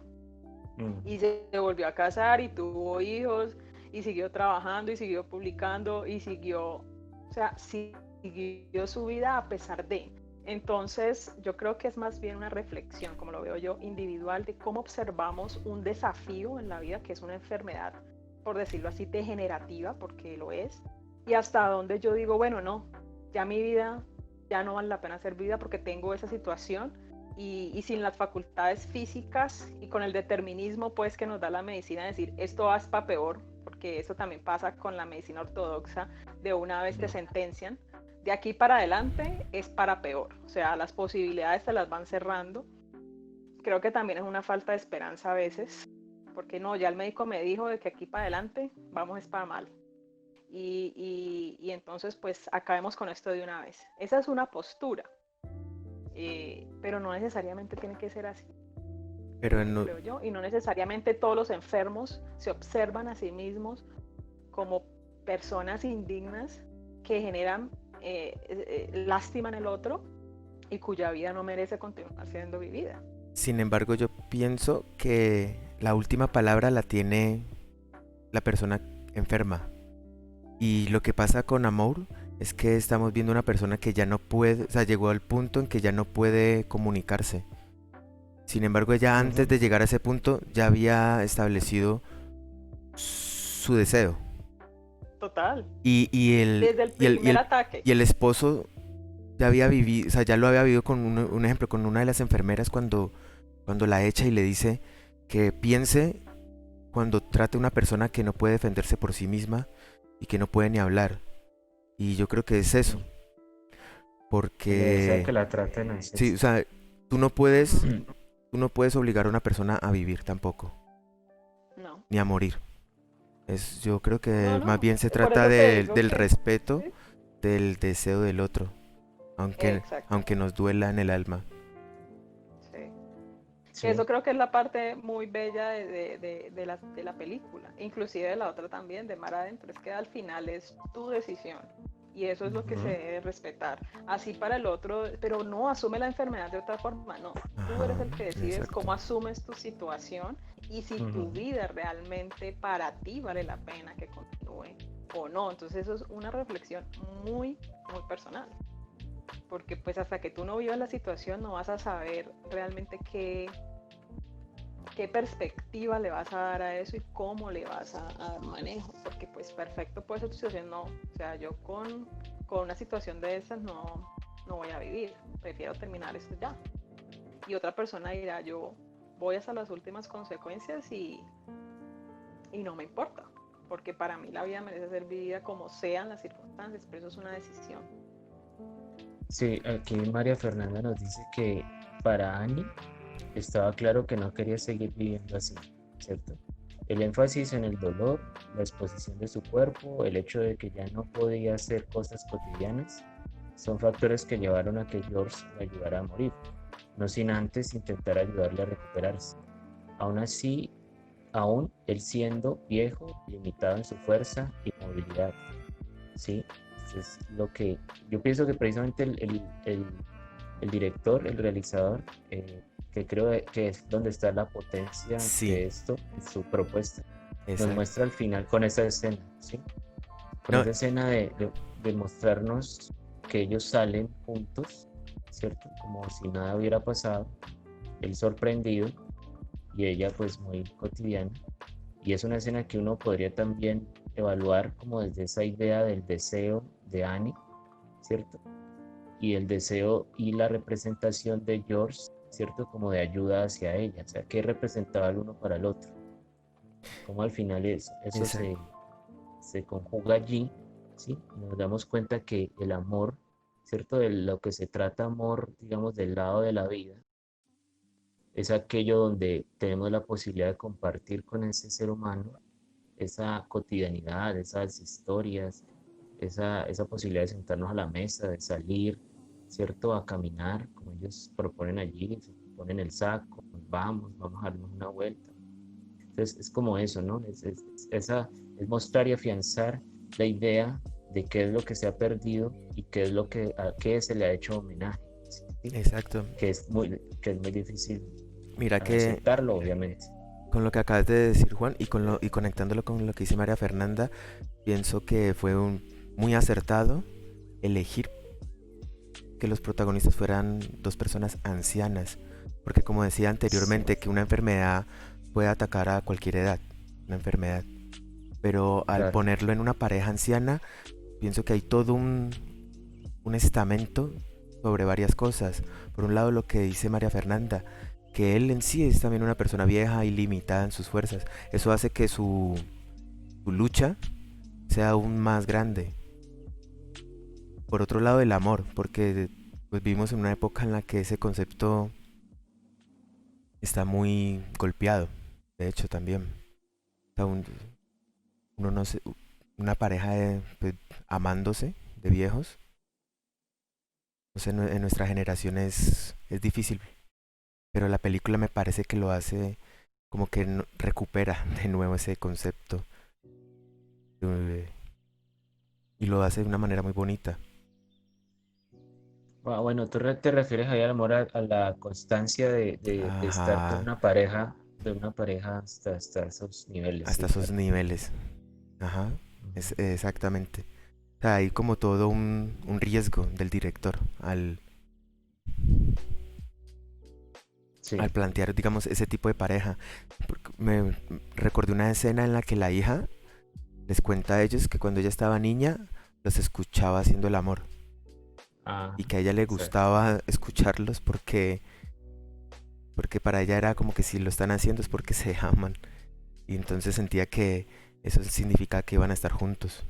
Y ujú, se volvió a casar y tuvo hijos y siguió trabajando y siguió publicando y o sea, siguió su vida a pesar de. Entonces, yo creo que es más bien una reflexión, como lo veo yo, individual de cómo observamos un desafío en la vida, que es una enfermedad, por decirlo así, degenerativa, porque lo es, y hasta donde yo digo, bueno, no, ya mi vida ya no vale la pena ser vida porque tengo esa situación y sin las facultades físicas y con el determinismo pues que nos da la medicina, decir esto va para peor, porque eso también pasa con la medicina ortodoxa, de una vez te ujú, sentencian, de aquí para adelante es para peor. O sea, las posibilidades se las van cerrando. Creo que también es una falta de esperanza a veces, porque no, ya el médico me dijo de que aquí para adelante vamos es para mal. Y entonces pues acabemos con esto de una vez. Esa es una postura, pero no necesariamente tiene que ser así, Pero creo yo, y no necesariamente todos los enfermos se observan a sí mismos como personas indignas que generan lástima en el otro y cuya vida no merece continuar siendo vivida. sin embargo, yo pienso que la última palabra la tiene la persona enferma. Y lo que pasa con Amour es que estamos viendo una persona que ya no puede, o sea, llegó al punto en que ya no puede comunicarse. Sin embargo, ella antes de llegar a ese punto ya había establecido su deseo. Total. Y Desde el primer ataque. y el esposo ya había vivido, o sea, ya lo había vivido con un ejemplo, con una de las enfermeras cuando la echa y le dice que piense cuando trate a una persona que no puede defenderse por sí misma y que no puede ni hablar. Y yo creo que es eso. Le desea que Porque la traten así. sí, o sea, tú no puedes obligar a una persona a vivir tampoco, No. ni a morir. Yo creo que No, más bien se por trata eso te digo del que respeto, sí. del deseo del otro, Exacto. aunque nos duela en el alma. Sí. Sí. Eso creo que es la parte muy bella de la película, inclusive de la otra también, de Mar Adentro, es que al final es tu decisión y eso es lo que se debe respetar. Así para el otro, pero no asume la enfermedad de otra forma, no. Tú eres el que decides Exacto. cómo asumes tu situación y si tu vida realmente para ti vale la pena que continúe o no. Entonces eso es una reflexión muy, muy personal. Porque pues hasta que tú no vivas la situación no vas a saber realmente qué perspectiva le vas a dar a eso y cómo le vas a dar manejo, porque pues perfecto puede ser tu situación, no, o sea, yo con una situación de esas no voy a vivir, prefiero terminar esto ya. Y otra persona dirá, yo voy hasta las últimas consecuencias y no me importa, porque para mí la vida merece ser vivida como sean las circunstancias, pero eso es una decisión. Sí, aquí María Fernanda nos dice que para Annie estaba claro que no quería seguir viviendo así, ¿cierto? El énfasis en el dolor, la exposición de su cuerpo, el hecho de que ya no podía hacer cosas cotidianas, son factores que llevaron a que George le ayudara a morir, no sin antes intentar ayudarle a recuperarse. Aún así, aún él siendo viejo, limitado en su fuerza y movilidad, ¿sí? Es lo que yo pienso que precisamente el director, el realizador, que creo que es donde está la potencia Sí. de esto, su propuesta, Exacto. nos muestra al final con esa escena, ¿sí? Con No. esa escena de mostrarnos que ellos salen juntos, ¿cierto? Como si nada hubiera pasado, él sorprendido y ella pues muy cotidiana. Y es una escena que uno podría también evaluar como desde esa idea del deseo de Annie, ¿cierto? Y el deseo y la representación de George, ¿cierto? Como de ayuda hacia ella, o sea, ¿qué representaba el uno para el otro? Como al final eso se conjuga allí, ¿sí? Nos damos cuenta que el amor, ¿cierto? De lo que se trata amor, digamos, del lado de la vida, es aquello donde tenemos la posibilidad de compartir con ese ser humano esa cotidianidad, esas historias, esa posibilidad de sentarnos a la mesa, de salir, ¿cierto? A caminar, como ellos proponen allí, se ponen el saco, vamos a darnos una vuelta. Entonces es como eso, ¿no? Es mostrar y afianzar la idea de qué es lo que se ha perdido y qué es lo que a qué se le ha hecho homenaje. ¿Sí? Exacto. Que es muy difícil. Mira que aceptarlo, obviamente. Con lo que acabas de decir, Juan, y conectándolo con lo que dice María Fernanda, pienso que fue muy acertado elegir que los protagonistas fueran dos personas ancianas, porque como decía anteriormente, que una enfermedad puede atacar a cualquier edad, una enfermedad, pero al ponerlo en una pareja anciana, pienso que hay todo un estamento sobre varias cosas. Por un lado, lo que dice María Fernanda, que él en sí es también una persona vieja y limitada en sus fuerzas. Eso hace que su lucha sea aún más grande. por otro lado el amor, porque pues vivimos en una época en la que ese concepto está muy golpeado, de hecho también. O sea, uno no se, una pareja pues, amándose de viejos, no sé, en nuestra generación es difícil, pero la película me parece que lo hace como que recupera de nuevo ese concepto eh, y lo hace de una manera muy bonita. Bueno, tú te refieres ahí al amor a la constancia de estar Ajá, de una pareja hasta esos niveles, hasta sí, esos claro. niveles. Ajá, Ujú. exactamente. O sea, hay como todo un riesgo del director al Sí. plantear, digamos, ese tipo de pareja. Porque me recordé una escena en la que la hija les cuenta a ellos que cuando ella estaba niña los escuchaba haciendo el amor Ah, y que a ella le exacto. gustaba escucharlos porque para ella era como que si lo están haciendo es porque se aman y entonces sentía que eso significa que iban a estar juntos.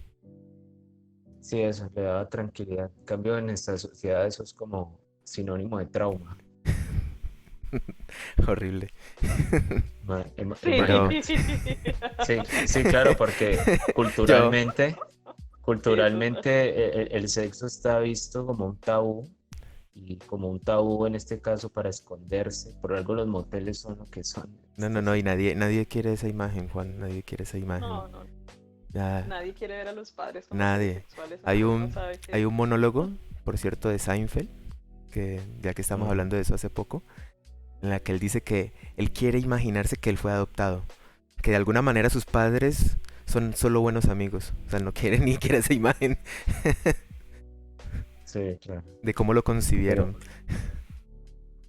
Sí, eso le daba tranquilidad. En cambio, en esta sociedad eso es como sinónimo de trauma. Horrible. Sí. Pero Imagínate. Sí, sí, claro, porque yo, Sí, eso. culturalmente el sexo está visto como un tabú y como un tabú en este caso para esconderse. Por algo los moteles son lo que son en no, esta no, no, y sociedad. nadie quiere esa imagen, Juan, nadie quiere esa imagen. No, no. Ya, Nadie quiere ver a los padres como nadie. heterosexuales, Hay aunque uno un, sabe hay que... un monólogo, por cierto, de Seinfeld, que ya que estamos Mm. hablando de eso hace poco, en la que él dice que él quiere imaginarse que él fue adoptado, que de alguna manera sus padres son solo buenos amigos, o sea, no quiere ni quiere esa imagen Sí, claro. de cómo lo Pero, concibieron.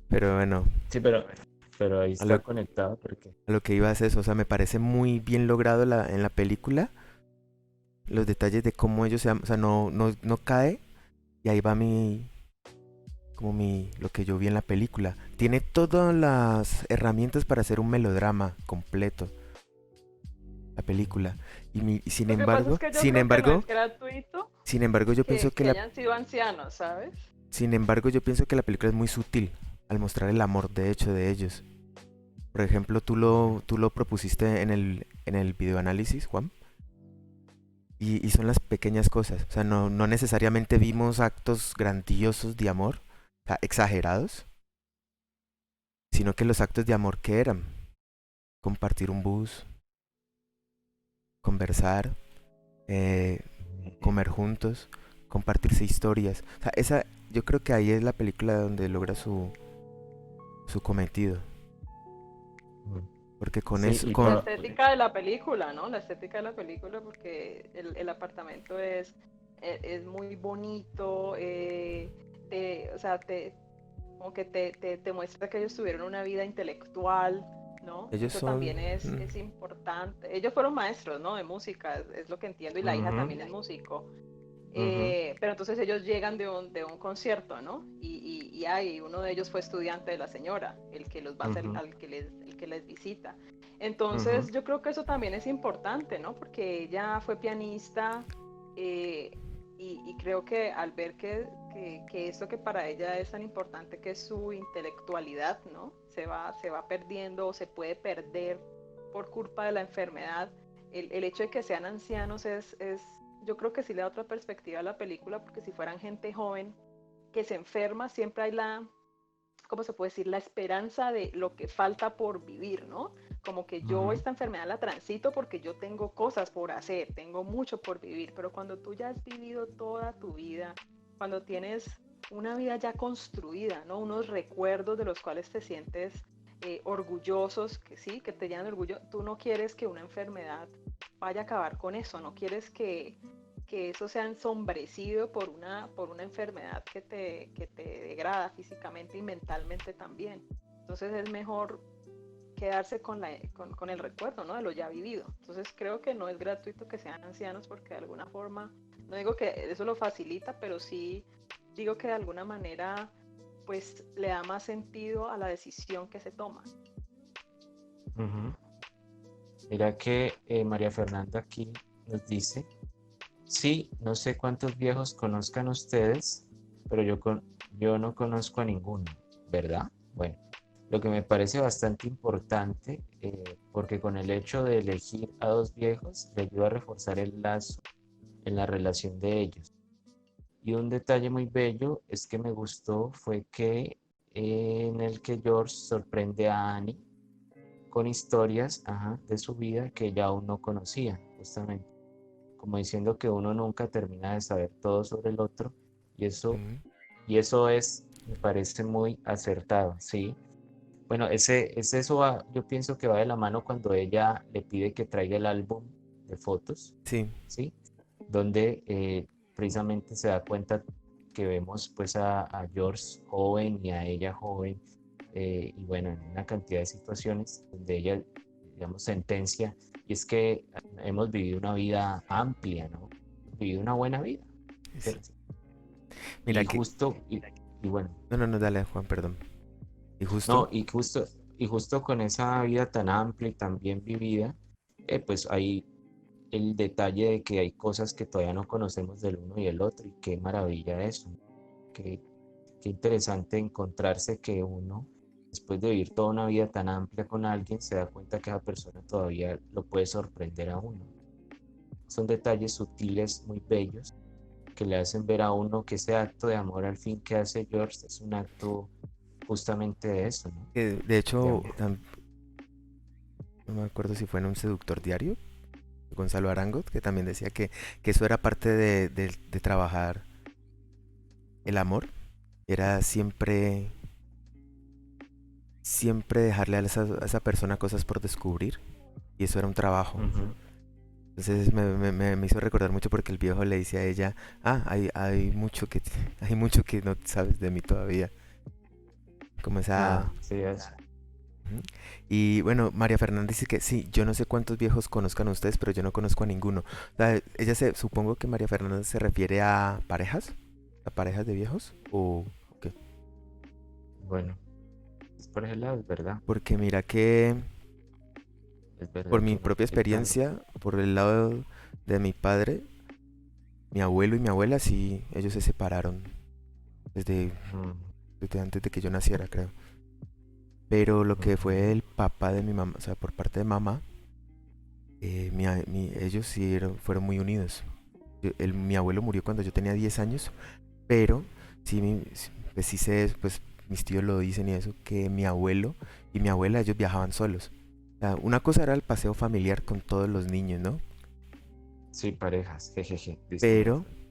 Pero bueno, sí, pero ahí a lo, está conectado porque a lo que iba es eso, o sea, me parece muy bien logrado en la película los detalles de cómo ellos se aman, o sea, no cae y ahí va lo que yo vi en la película. Tiene todas las herramientas para hacer un melodrama completo, la película. Y sin Lo que pasa es embargo, que yo sin creo que no embargo, es gratuito sin embargo, yo pienso que que hayan sido ancianos, ¿sabes? sin embargo, yo pienso que la película es muy sutil al mostrar el amor de hecho de ellos. Por ejemplo, tú lo propusiste en el videoanálisis, Juan, y son las pequeñas cosas. O sea, no necesariamente vimos actos grandiosos de amor, o sea, exagerados, sino que los actos de amor que eran compartir un bus, conversar, eh, comer juntos, compartirse historias. O sea, yo creo que ahí es la película donde logra su cometido. mm, Porque con sí, eso, y La con... estética de la película, ¿no? La estética de la película porque el apartamento es muy bonito, o sea, como que te muestra que ellos tuvieron una vida intelectual, ¿no? Ellos Eso son... también es importante. Ellos fueron maestros, ¿no? De música, es lo que entiendo, y la hija ujú, también es músico. ujú, Pero entonces ellos llegan de un concierto, ¿no? Y hay, uno de ellos fue estudiante de la señora, el que los va a hacer, ujú, el que les visita. ujú, Entonces yo creo que eso también es importante, ¿no? Porque ella fue pianista eh, y creo que al ver que esto que para ella es tan importante, que es su intelectualidad, ¿no? Se va perdiendo o se puede perder por culpa de la enfermedad. El hecho de que sean ancianos yo creo que sí le da otra perspectiva a la película, porque si fueran gente joven que se enferma, siempre hay ¿cómo se puede decir? La esperanza de lo que falta por vivir, ¿no? Como que yo ujú, esta enfermedad la transito porque yo tengo cosas por hacer, tengo mucho por vivir, pero cuando tú ya has vivido toda tu vida, cuando tienes una vida ya construida, ¿no? Unos recuerdos de los cuales te sientes orgullosos, que sí, que te llenan de orgullo, tú no quieres que una enfermedad vaya a acabar con eso, no quieres que eso sea ensombrecido por una enfermedad que te degrada físicamente y mentalmente también. Entonces es mejor quedarse con el recuerdo, ¿no? De lo ya vivido. Entonces creo que no es gratuito que sean ancianos porque de alguna forma, no digo que eso lo facilita, pero sí digo que de alguna manera pues le da más sentido a la decisión que se toma. ujú. Mira que María Fernanda aquí nos dice Sí, no sé cuántos viejos conozcan ustedes, pero yo no conozco a ninguno, ¿verdad? Bueno, lo que me parece bastante importante, porque con el hecho de elegir a dos viejos, le ayuda a reforzar el lazo en la relación de ellos. Y un detalle muy bello es que me gustó fue que en el que George sorprende a Annie con historias, ajá, de su vida que ella aún no conocía, justamente, como diciendo que uno nunca termina de saber todo sobre el otro y Ujú. eso me parece muy acertado, ¿sí? Bueno, eso va, yo pienso que va de la mano cuando ella le pide que traiga el álbum de fotos, Sí, ¿sí? Donde precisamente se da cuenta que vemos pues a George joven y a ella joven, y bueno, en una cantidad de situaciones donde ella, digamos, sentencia, y es que hemos vivido una vida amplia, ¿no? Hemos vivido una buena vida, sí. ¿cierto? Mira Y que... justo, y bueno, No, no, no, dale, Juan, perdón. Y no, justo, y justo con esa vida tan amplia y tan bien vivida, pues hay el detalle de que hay cosas que todavía no conocemos del uno y el otro, y qué maravilla eso, ¿no? Qué, qué interesante encontrarse que uno, después de vivir toda una vida tan amplia con alguien, se da cuenta que esa persona todavía lo puede sorprender a uno. Son detalles sutiles, muy bellos, que le hacen ver a uno que ese acto de amor al fin que hace George es un acto justamente de eso, ¿no? que de De hecho, amor. no me acuerdo si fue en un seductor diario, Gonzalo Arango, que también decía que eso era parte de trabajar el amor, era siempre dejarle a esa persona cosas por descubrir, y eso era un trabajo. Ujú. Entonces me hizo recordar mucho porque el viejo le dice a ella, ah, hay mucho que, hay mucho que no sabes de mí todavía. Como esa... Ah, sí, es. Ujú. Y bueno, María Fernanda dice que sí, yo no sé cuántos viejos conozcan ustedes, pero yo no conozco a ninguno. O sea, supongo que María Fernanda se refiere a parejas de viejos, o qué. Bueno, es por ese lado, es verdad. Porque mira que Es por verdad mi que no. propia Claro. experiencia, por el lado de mi padre, mi abuelo y mi abuela, sí, ellos se separaron desde, Mm, desde antes de que yo naciera, creo. Pero lo que fue ujú. el papá de mi mamá, o sea, por parte de mamá, ellos sí fueron muy unidos. Mi abuelo murió cuando yo tenía 10 años, pero sí, pues sí sé, pues mis tíos lo dicen y eso, que mi abuelo y mi abuela, ellos viajaban solos. O sea, una cosa era el paseo familiar con todos los niños, ¿no? Sí, parejas, jejeje, dice María Pero, Fernanda.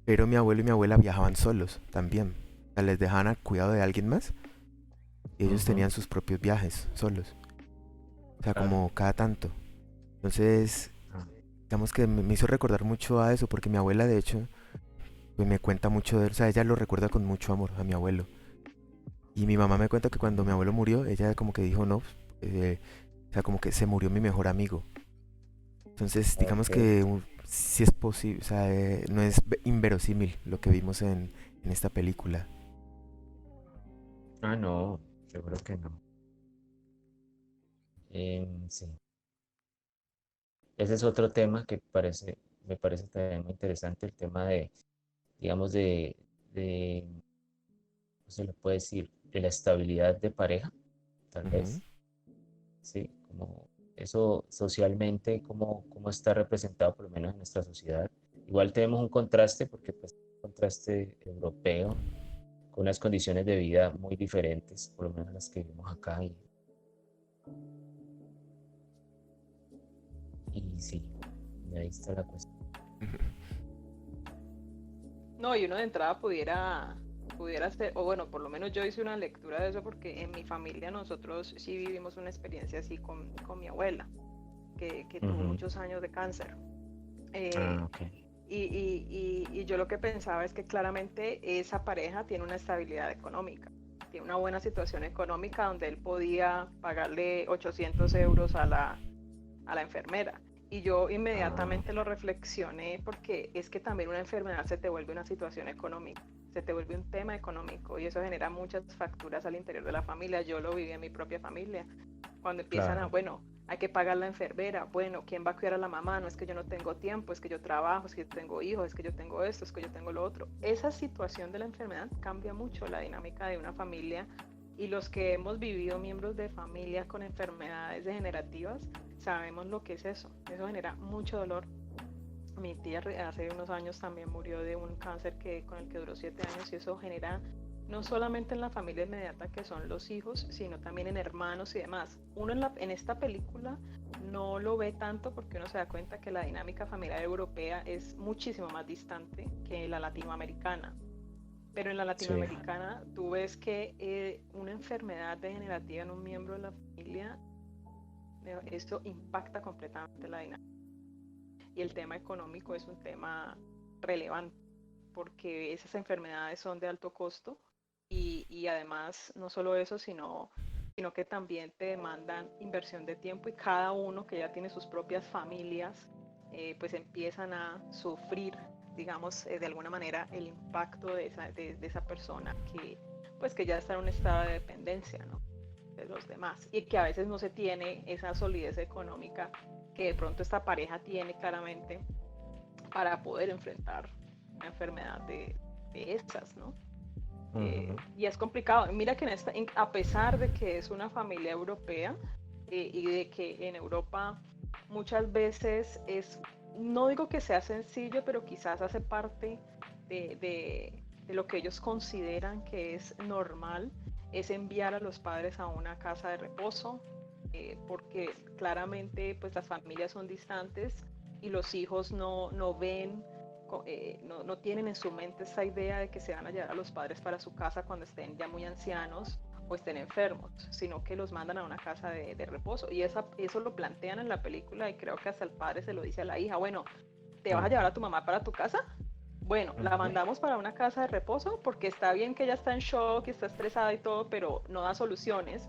pero mi abuelo y mi abuela viajaban solos también. O sea, les dejaban al cuidado de alguien más y ellos Ujú. tenían sus propios viajes solos. O sea, Claro. como cada tanto. Entonces, Ah, digamos que me hizo recordar mucho a eso, porque mi abuela, de hecho, pues me cuenta mucho de él. O sea, ella lo recuerda con mucho amor a mi abuelo. Y mi mamá me cuenta que cuando mi abuelo murió, ella como que dijo, no, o sea, como que se murió mi mejor amigo. Entonces, digamos ok. que sí es posible, o sea, no es inverosímil lo que vimos en esta película. Ah, no, seguro que no. Sí. Ese es otro tema que me parece también muy interesante, el tema de, digamos, de, ¿cómo se le puede decir? De la estabilidad de pareja, tal Ujú. vez, ¿sí? Como eso socialmente, cómo está representado por lo menos en nuestra sociedad. Igual tenemos un contraste, porque pues un contraste europeo, con unas condiciones de vida muy diferentes, por lo menos las que vivimos acá. Y sí, y ahí está la cuestión. No, y uno de entrada pudiera ser, o bueno, por lo menos yo hice una lectura de eso porque en mi familia nosotros sí vivimos una experiencia así con mi abuela, que tuvo Ujú. muchos años de cáncer. Ah, Eh, ok. y yo lo que pensaba es que claramente esa pareja tiene una estabilidad económica, tiene una buena situación económica donde él podía pagarle 800 euros a la enfermera. Y yo Ah, inmediatamente lo reflexioné porque es que también una enfermedad se te vuelve una situación económica, se te vuelve un tema económico y eso genera muchas facturas al interior de la familia. Yo lo viví en mi propia familia. Cuando empiezan a, claro. bueno, hay que pagar la enfermera. Bueno, ¿quién va a cuidar a la mamá? No es que yo no tengo tiempo, es que yo trabajo, es que yo tengo hijos, es que yo tengo esto, es que yo tengo lo otro. Esa situación de la enfermedad cambia mucho la dinámica de una familia, y los que hemos vivido miembros de familia con enfermedades degenerativas sabemos lo que es eso. Eso genera mucho dolor. Mi tía hace unos años también murió de un cáncer con el que duró 7 años, y eso genera no solamente en la familia inmediata, que son los hijos, sino también en hermanos y demás. Uno en esta película no lo ve tanto, porque uno se da cuenta que la dinámica familiar europea es muchísimo más distante que la latinoamericana. Pero en la latinoamericana tú ves que una enfermedad degenerativa en un miembro de la familia, esto impacta completamente la dinámica. Y el tema económico es un tema relevante, porque esas enfermedades son de alto costo, y además no solo eso, sino que también te demandan inversión de tiempo, y cada uno que ya tiene sus propias familias, pues empiezan a sufrir, digamos, de alguna manera el impacto de esa persona que ya está en un estado de dependencia, ¿no?, de los demás, y que a veces no se tiene esa solidez económica que de pronto esta pareja tiene claramente para poder enfrentar una enfermedad de esas, ¿no? Y es complicado. Mira que a pesar de que es una familia europea, y de que en Europa muchas veces no digo que sea sencillo, pero quizás hace parte de lo que ellos consideran que es normal, es enviar a los padres a una casa de reposo, porque claramente pues las familias son distantes, y los hijos no ven, no tienen en su mente esa idea de que se van a llevar a los padres para su casa cuando estén ya muy ancianos o estén enfermos, sino que los mandan a una casa de reposo. Y eso lo plantean en la película, y creo que hasta el padre se lo dice a la hija: bueno, ¿te vas a llevar a tu mamá para tu casa? Bueno, la mandamos para una casa de reposo porque está bien que ella está en shock, está estresada y todo, pero no da soluciones.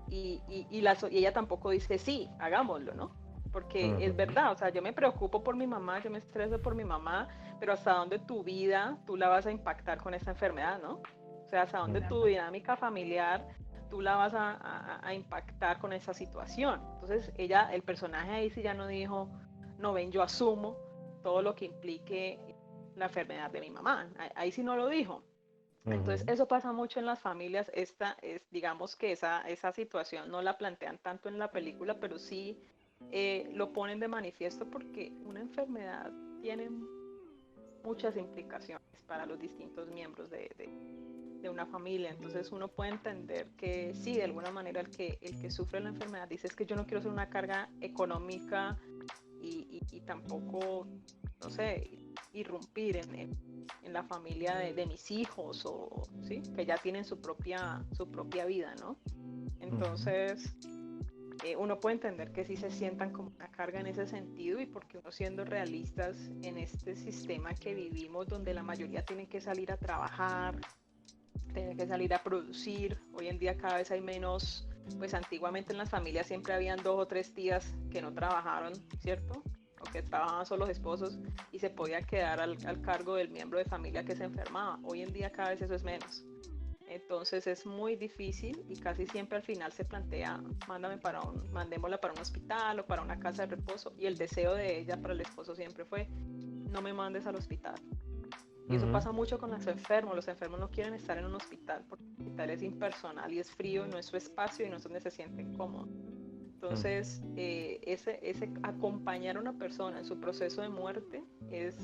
Y ella tampoco dice sí, hagámoslo, ¿no? Porque es verdad, o sea, yo me preocupo por mi mamá, yo me estreso por mi mamá, pero ¿hasta dónde tu vida tú la vas a impactar con esta enfermedad, ¿no? O sea, ¿hasta dónde tu dinámica familiar tú la vas a impactar con esa situación? Entonces, el personaje ahí sí ya no dijo: no, ven, yo asumo todo lo que implique la enfermedad de mi mamá. Ahí sí no lo dijo. Entonces, eso pasa mucho en las familias. Digamos que esa situación no la plantean tanto en la película, pero sí lo ponen de manifiesto, porque una enfermedad tiene muchas implicaciones para los distintos miembros de una familia. Entonces uno puede entender que sí, de alguna manera el que sufre la enfermedad dice: es que yo no quiero ser una carga económica, y tampoco, no sé, irrumpir en la familia de mis hijos, o sí, que ya tienen su propia vida, ¿no? Entonces uno puede entender que sí se sientan como una carga en ese sentido, y porque uno, siendo realistas, en este sistema que vivimos, donde la mayoría tienen que salir a trabajar, tienen que salir a producir, hoy en día cada vez hay menos. Pues antiguamente en las familias siempre habían 2 o 3 tías que no trabajaron, ¿cierto? O que trabajaban solo los esposos, y se podía quedar al cargo del miembro de familia que se enfermaba. Hoy en día cada vez eso es menos. Entonces es muy difícil, y casi siempre al final se plantea: mandémosla para un hospital o para una casa de reposo. Y el deseo de ella para el esposo siempre fue: no me mandes al hospital. Y eso pasa mucho con los enfermos. Los enfermos no quieren estar en un hospital, porque el hospital es impersonal y es frío, y no es su espacio, y no es donde se sienten cómodos. Entonces, ese acompañar a una persona en su proceso de muerte es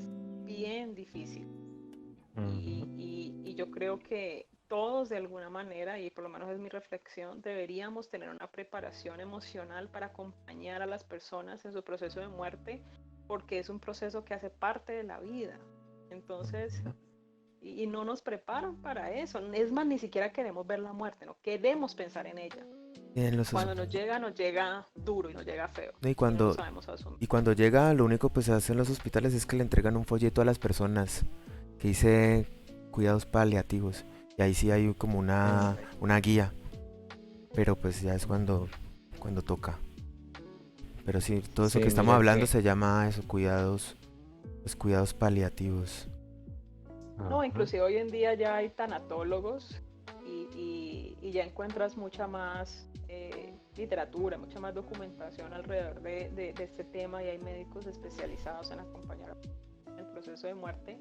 bien difícil. Y yo creo que todos, de alguna manera, y por lo menos es mi reflexión, deberíamos tener una preparación emocional para acompañar a las personas en su proceso de muerte, porque es un proceso que hace parte de la vida. Entonces, y no nos preparan para eso. Es más, ni siquiera queremos ver la muerte, no queremos pensar en ella. Cuando nos llega duro y nos llega feo. Y no lo sabemos asumir. y cuando llega, lo único pues hacen los hospitales es que le entregan un folleto a las personas que dice cuidados paliativos, y ahí sí hay como una guía, pero pues ya es cuando toca. Pero sí, todo eso que estamos hablando se llama eso, cuidados paliativos. No, inclusive hoy en día ya hay tanatólogos, y y ya encuentras mucha más literatura, mucha más documentación alrededor de este tema, y hay médicos especializados en acompañar el proceso de muerte.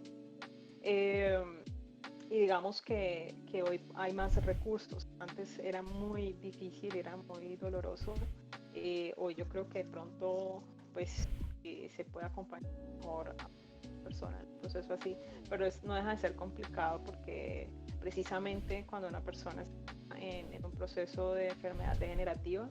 Y digamos que hoy hay más recursos. Antes era muy difícil, era muy doloroso. Hoy yo creo que de pronto pues se puede acompañar mejor a una persona en un proceso así, pero no deja de ser complicado, porque precisamente cuando una persona está en un proceso de enfermedad degenerativa,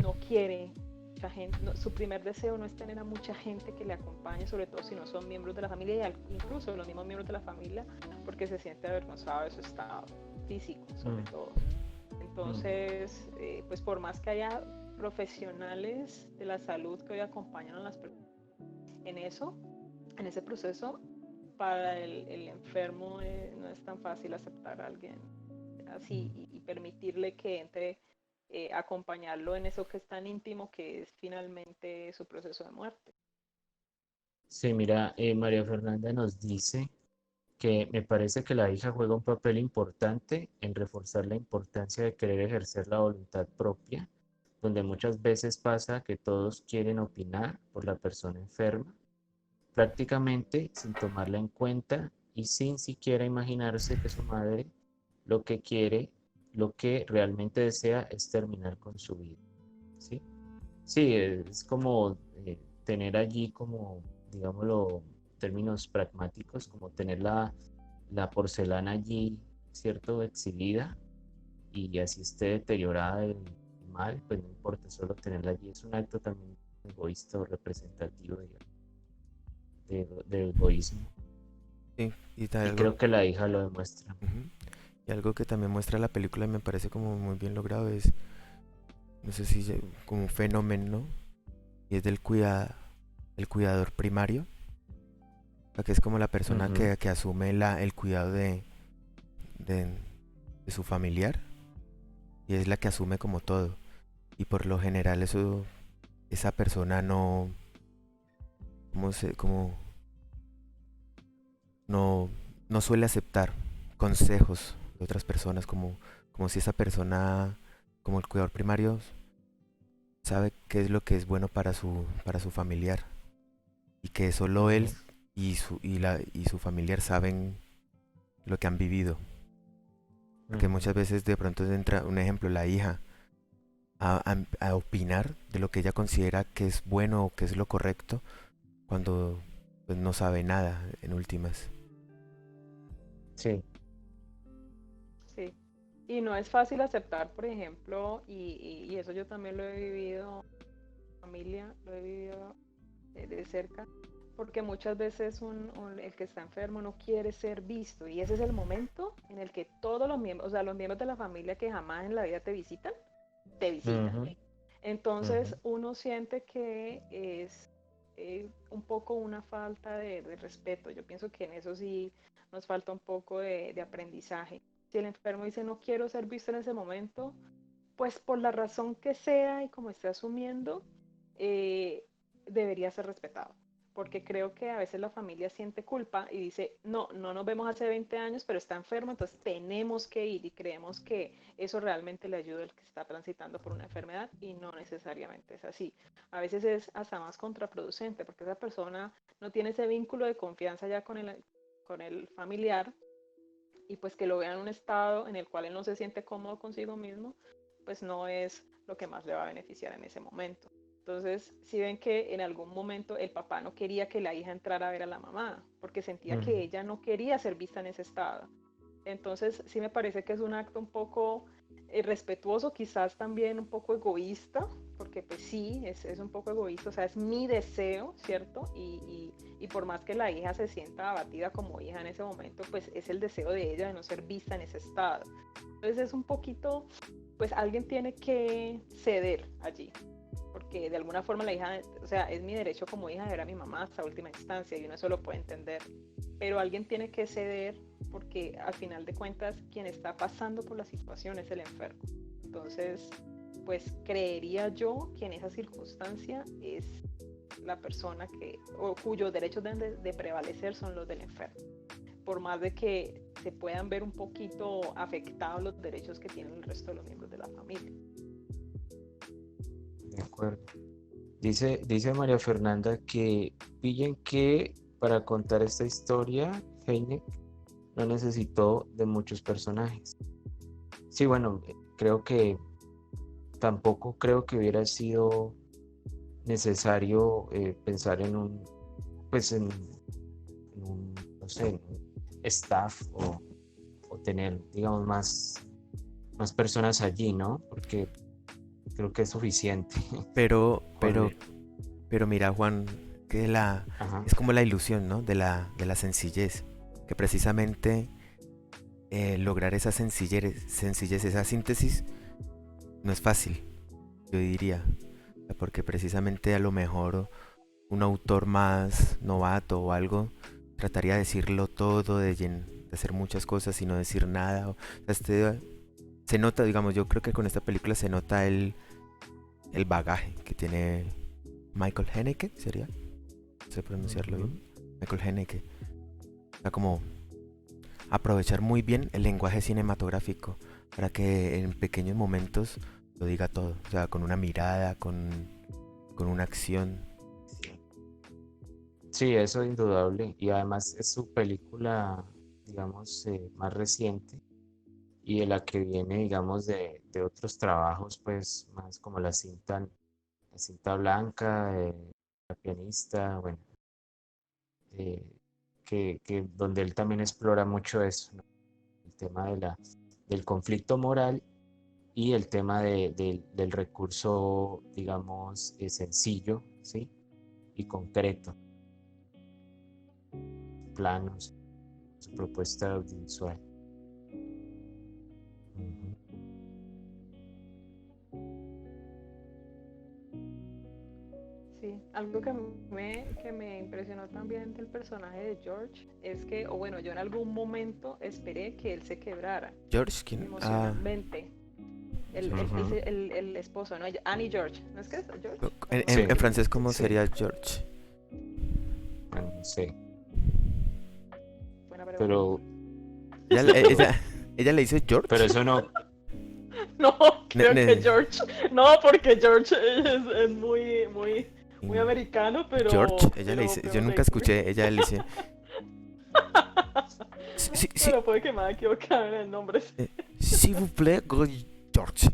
no quiere mucha gente, su primer deseo no es tener a mucha gente que le acompañe, sobre todo si no son miembros de la familia, y incluso los mismos miembros de la familia, porque se siente avergonzado de su estado físico, sobre todo. Entonces, pues por más que haya profesionales de la salud que hoy acompañan a las personas en ese proceso, para el enfermo no es tan fácil aceptar a alguien así y permitirle que entre, acompañarlo en eso que es tan íntimo, que es finalmente su proceso de muerte. Sí, mira, María Fernanda nos dice que me parece que la hija juega un papel importante en reforzar la importancia de querer ejercer la voluntad propia, donde muchas veces pasa que todos quieren opinar por la persona enferma, prácticamente sin tomarla en cuenta y sin siquiera imaginarse que su madre lo que quiere, lo que realmente desea es terminar con su vida. ¿Sí? Sí, es como tener allí como, digámoslo, términos pragmáticos, como tener la porcelana allí, ¿cierto? Exhibida, y así esté deteriorada y mal, pues no importa, solo tenerla allí es un acto también egoísta o representativo de egoísmo. Sí, y Y creo que la hija lo demuestra. y algo que también muestra la película y me parece como muy bien logrado es, no sé si como un fenómeno, ¿no? Y es del el cuidador primario, o sea, que es como la persona que asume el cuidado de, de su familiar, y es la que asume como todo. Y por lo general esa persona no, como no suele aceptar consejos de otras personas, como si esa persona, como el cuidador primario, sabe qué es lo que es bueno para su familiar, y que solo él y su familiar saben lo que han vivido. Porque muchas veces de pronto entra, un ejemplo, la hija a opinar de lo que ella considera que es bueno o que es lo correcto, cuando pues no sabe nada en últimas. Sí. Sí. Y no es fácil aceptar, por ejemplo, y eso yo también lo he vivido en familia, lo he vivido de cerca, porque muchas veces el que está enfermo no quiere ser visto, y ese es el momento en el que todos los miembros, o sea, los miembros de la familia que jamás en la vida te visitan, te visitan. Entonces uno siente que es un poco una falta de respeto. Yo pienso que en eso sí nos falta un poco de aprendizaje. Si el enfermo dice no quiero ser visto en ese momento, pues por la razón que sea y como esté asumiendo, eh, debería ser respetado. Porque creo que a veces la familia siente culpa y dice, no nos vemos hace 20 años, pero está enfermo, entonces tenemos que ir, y creemos que eso realmente le ayuda al que está transitando por una enfermedad, y no necesariamente es así. A veces es hasta más contraproducente, porque esa persona no tiene ese vínculo de confianza ya con el familiar, y pues que lo vea en un estado en el cual él no se siente cómodo consigo mismo, pues no es lo que más le va a beneficiar en ese momento. Entonces, si ven que en algún momento el papá no quería que la hija entrara a ver a la mamá, porque sentía que ella no quería ser vista en ese estado. Entonces, sí me parece que es un acto un poco respetuoso, quizás también un poco egoísta, porque pues sí, es un poco egoísta, o sea, es mi deseo, ¿cierto? Y por más que la hija se sienta abatida como hija en ese momento, pues es el deseo de ella de no ser vista en ese estado. Entonces es un poquito, pues alguien tiene que ceder allí, porque de alguna forma la hija, o sea, es mi derecho como hija de ver a mi mamá hasta última instancia, y uno eso lo puede entender, pero alguien tiene que ceder, porque al final de cuentas quien está pasando por la situación es el enfermo. Entonces, pues creería yo que en esa circunstancia es la persona que, o cuyos derechos deben de prevalecer son los del enfermo. por más de que se puedan ver un poquito afectados los derechos que tienen el resto de los miembros de la familia. De acuerdo. Dice María Fernanda que pillen que para contar esta historia, Heineck no necesitó de muchos personajes. Sí, bueno, tampoco creo que hubiera sido necesario pensar en un, pues no sé, en un staff o tener, digamos, más personas allí, ¿no? Porque creo que es suficiente. Pero con- mira, Juan, que Ajá. es como la ilusión, ¿no? De la sencillez. Que precisamente lograr esa sencillez, esa síntesis, no es fácil, yo diría. Porque precisamente a lo mejor un autor más novato o algo trataría de decirlo todo, de hacer muchas cosas y no decir nada. O sea, se nota, digamos, yo creo que con esta película se nota el bagaje que tiene Michael Haneke, ¿sería? No sé pronunciarlo bien. Michael Haneke. O sea, como aprovechar muy bien el lenguaje cinematográfico para que en pequeños momentos lo diga todo. O sea, con una mirada, con una acción. Sí, eso es indudable. Y además es su película, digamos, más reciente y de la que viene, digamos, de otros trabajos, pues, más como la cinta blanca, la pianista, bueno, eh, donde él también explora mucho eso, ¿no? El tema del conflicto moral y el tema del recurso, digamos, sencillo, ¿sí? Y concreto, planos, su propuesta audiovisual. Ujú. Sí, algo que me impresionó también del personaje de George es que, o bueno, yo en algún momento esperé que él se quebrara George, ¿quién? emocionalmente. Ujú. El esposo, ¿no? Annie George, ¿no es que es George? En, No, en- Sí, en Annie. francés, ¿cómo sí, sería George? bueno, no sé, Buena pregunta. pero, Ella, pero, ella le dice pero George. eso no, No, Ne- creo que ne- George. No, porque George es muy en- americano, George, ella le dice, yo pero nunca escuché, ella le dice, sí, sí, sí, Bueno, puede que me haya equivocado en el nombre. s'il vous plaît, George.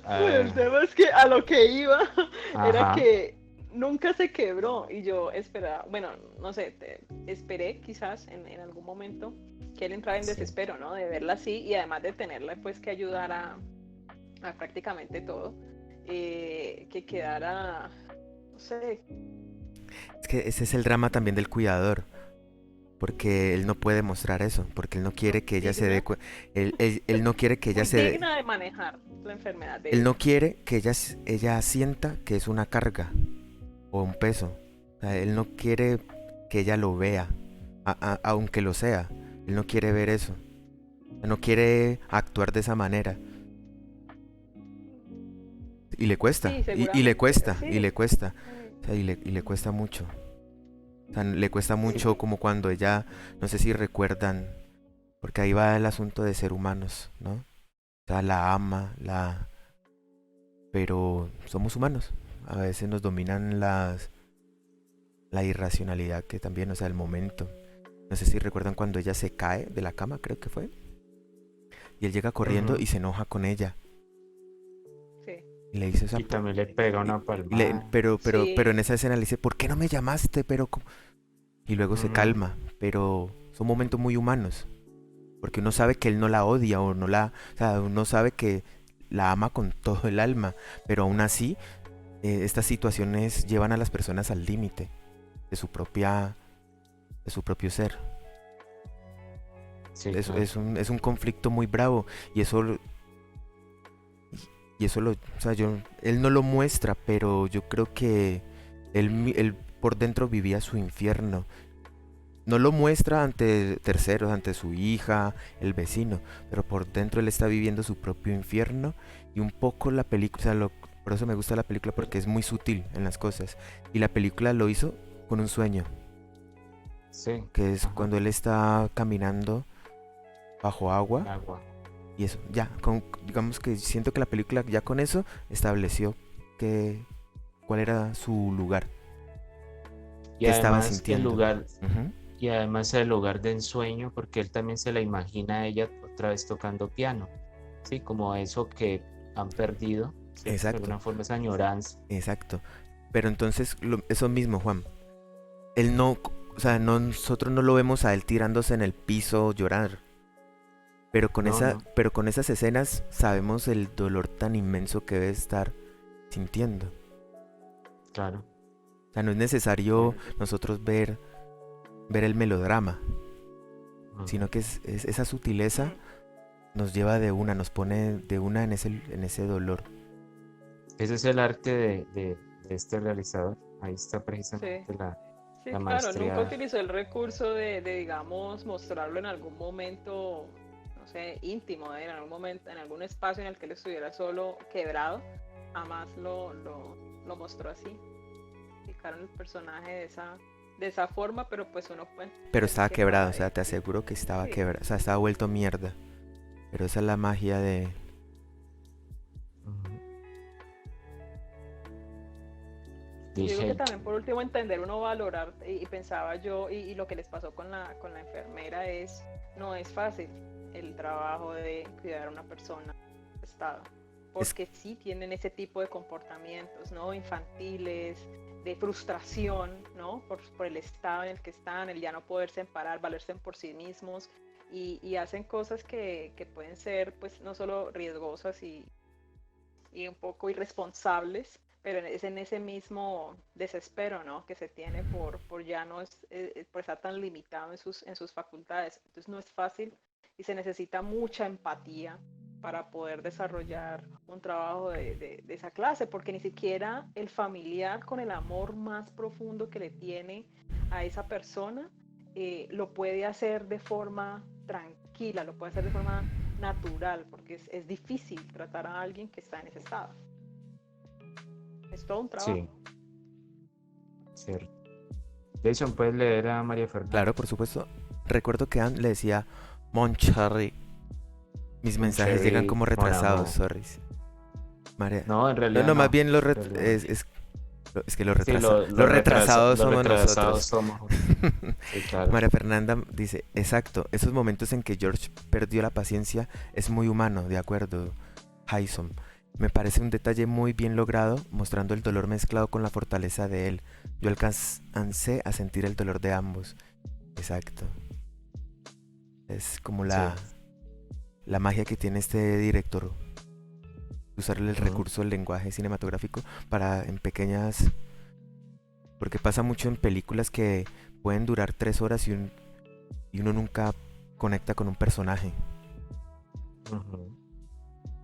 Bueno, el ah, tema es que a lo que iba era ajá, que nunca se quebró y yo esperaba, bueno, no sé, esperé quizás en algún momento que él entrara en sí. desespero, ¿no? De verla así y además de tenerle pues que ayudar a prácticamente todo, que quedara, no sé, Es que ese es el drama también del cuidador, porque él no puede mostrar eso, porque él no quiere que ella se dé digna, él no quiere que ella muy se dé, digna de manejar la enfermedad de él él. no quiere que ella sienta que es una carga o un peso. O sea, él no quiere que ella lo vea, aunque lo sea. Él no quiere ver eso. No quiere actuar de esa manera. Y le cuesta, Sí, y le seguramente, cuesta, y sí. le cuesta. Sí, O sea, y le cuesta mucho. O sea, le cuesta mucho sí. como cuando ella, no sé si recuerdan, porque ahí va el asunto de ser humanos, ¿no? O sea, la ama, pero somos humanos. A veces nos dominan la irracionalidad que también, o sea, el momento. No sé si recuerdan cuando ella se cae de la cama, creo que fue. Y él llega corriendo Ujú. y se enoja con ella. Sí, Y le dice, o sea, Y también le pega una palmada. pero en sí, esa escena le dice, ¿por qué no me llamaste? Y luego se Ujú. calma. Pero son momentos muy humanos. Porque uno sabe que él no la odia o no la... O sea, uno sabe que la ama con todo el alma. Pero aún así, estas situaciones llevan a las personas al límite de de su propio ser. Sí, claro. Es un conflicto muy bravo. Y eso o sea, él no lo muestra, pero yo creo que él por dentro vivía su infierno. No lo muestra ante terceros, ante su hija, el vecino, pero por dentro él está viviendo su propio infierno y un poco la película, o sea, Por eso me gusta la película, porque es muy sutil en las cosas. Y la película lo hizo con un sueño, Sí, que es ajá, cuando él está caminando bajo agua. agua. Y eso, ya, digamos que siento que la película ya con eso estableció que, cuál era su lugar, Y qué estaba además el sintiendo. lugar, Ujú. y además el lugar de ensueño, porque él también se la imagina a ella otra vez tocando piano, sí, como eso que han perdido, ¿cierto? De Exacto, alguna forma esa añoranza. exacto. Pero entonces, eso mismo, Juan, él no, o sea, nosotros no lo vemos a él tirándose en el piso llorar. No, no, Pero con esas escenas sabemos el dolor tan inmenso que debe estar sintiendo. claro. O sea, no es necesario eh, nosotros ver el melodrama, ujú. sino que esa sutileza nos lleva de una, nos pone de una en ese dolor. Ese es el arte de este realizador. Ahí está Sí. precisamente Sí, la claro, nunca maestría. utilizó el recurso digamos, mostrarlo en algún momento, no sé, íntimo, en algún momento, en algún espacio en el que él estuviera solo, quebrado. Jamás lo mostró así. Explicaron el personaje de esa forma, pero pues uno puede Pero entender estaba que quebrado, para o sea, él te sí. aseguro que estaba Sí, quebrado, o sea, estaba vuelto mierda. Pero esa es la magia de... Ujú. y yo digo que Dije, también por último entender uno valorar, y pensaba yo, y lo que les pasó con la enfermera no es fácil el trabajo de cuidar a una persona en ese estado, Es, porque sí tienen ese tipo de comportamientos, ¿no? Infantiles, de frustración, ¿no? Por el estado en el que están, el ya no poderse parar, valerse por sí mismos, y hacen cosas que pueden ser, pues, no solo riesgosas y un poco irresponsables, pero es en ese mismo desespero, ¿no? Que se tiene por ya no por estar tan limitado en sus facultades. Entonces no es fácil y se necesita mucha empatía para poder desarrollar un trabajo de esa clase, porque ni siquiera el familiar con el amor más profundo que le tiene a esa persona lo puede hacer de forma tranquila, lo puede hacer de forma natural, porque es difícil tratar a alguien que está en ese estado. Es todo un sí, trabajo. cierto. Jason, ¿puedes leer a María claro, Fernanda? por supuesto. Recuerdo que Anne le decía, Mon Cherry. Mis Un mensajes llegan cherry, como mon retrasados, amour. sorry. María. No, en No, realidad no, más no. bien En realidad no. es que Sí, los retrasados los somos retrasados nosotros. somos. Sí, claro. María Fernanda dice, exacto, esos momentos en que George perdió la paciencia es muy humano, de acuerdo, Hyson. Me parece un detalle muy bien logrado, mostrando el dolor mezclado con la fortaleza de él. Yo alcancé a sentir el dolor de ambos. Exacto. Es como Sí. la magia que tiene este director, usarle el Ujú, recurso del lenguaje cinematográfico para en pequeñas... Porque pasa mucho en películas que pueden durar 3 horas y uno nunca conecta con un personaje ujú,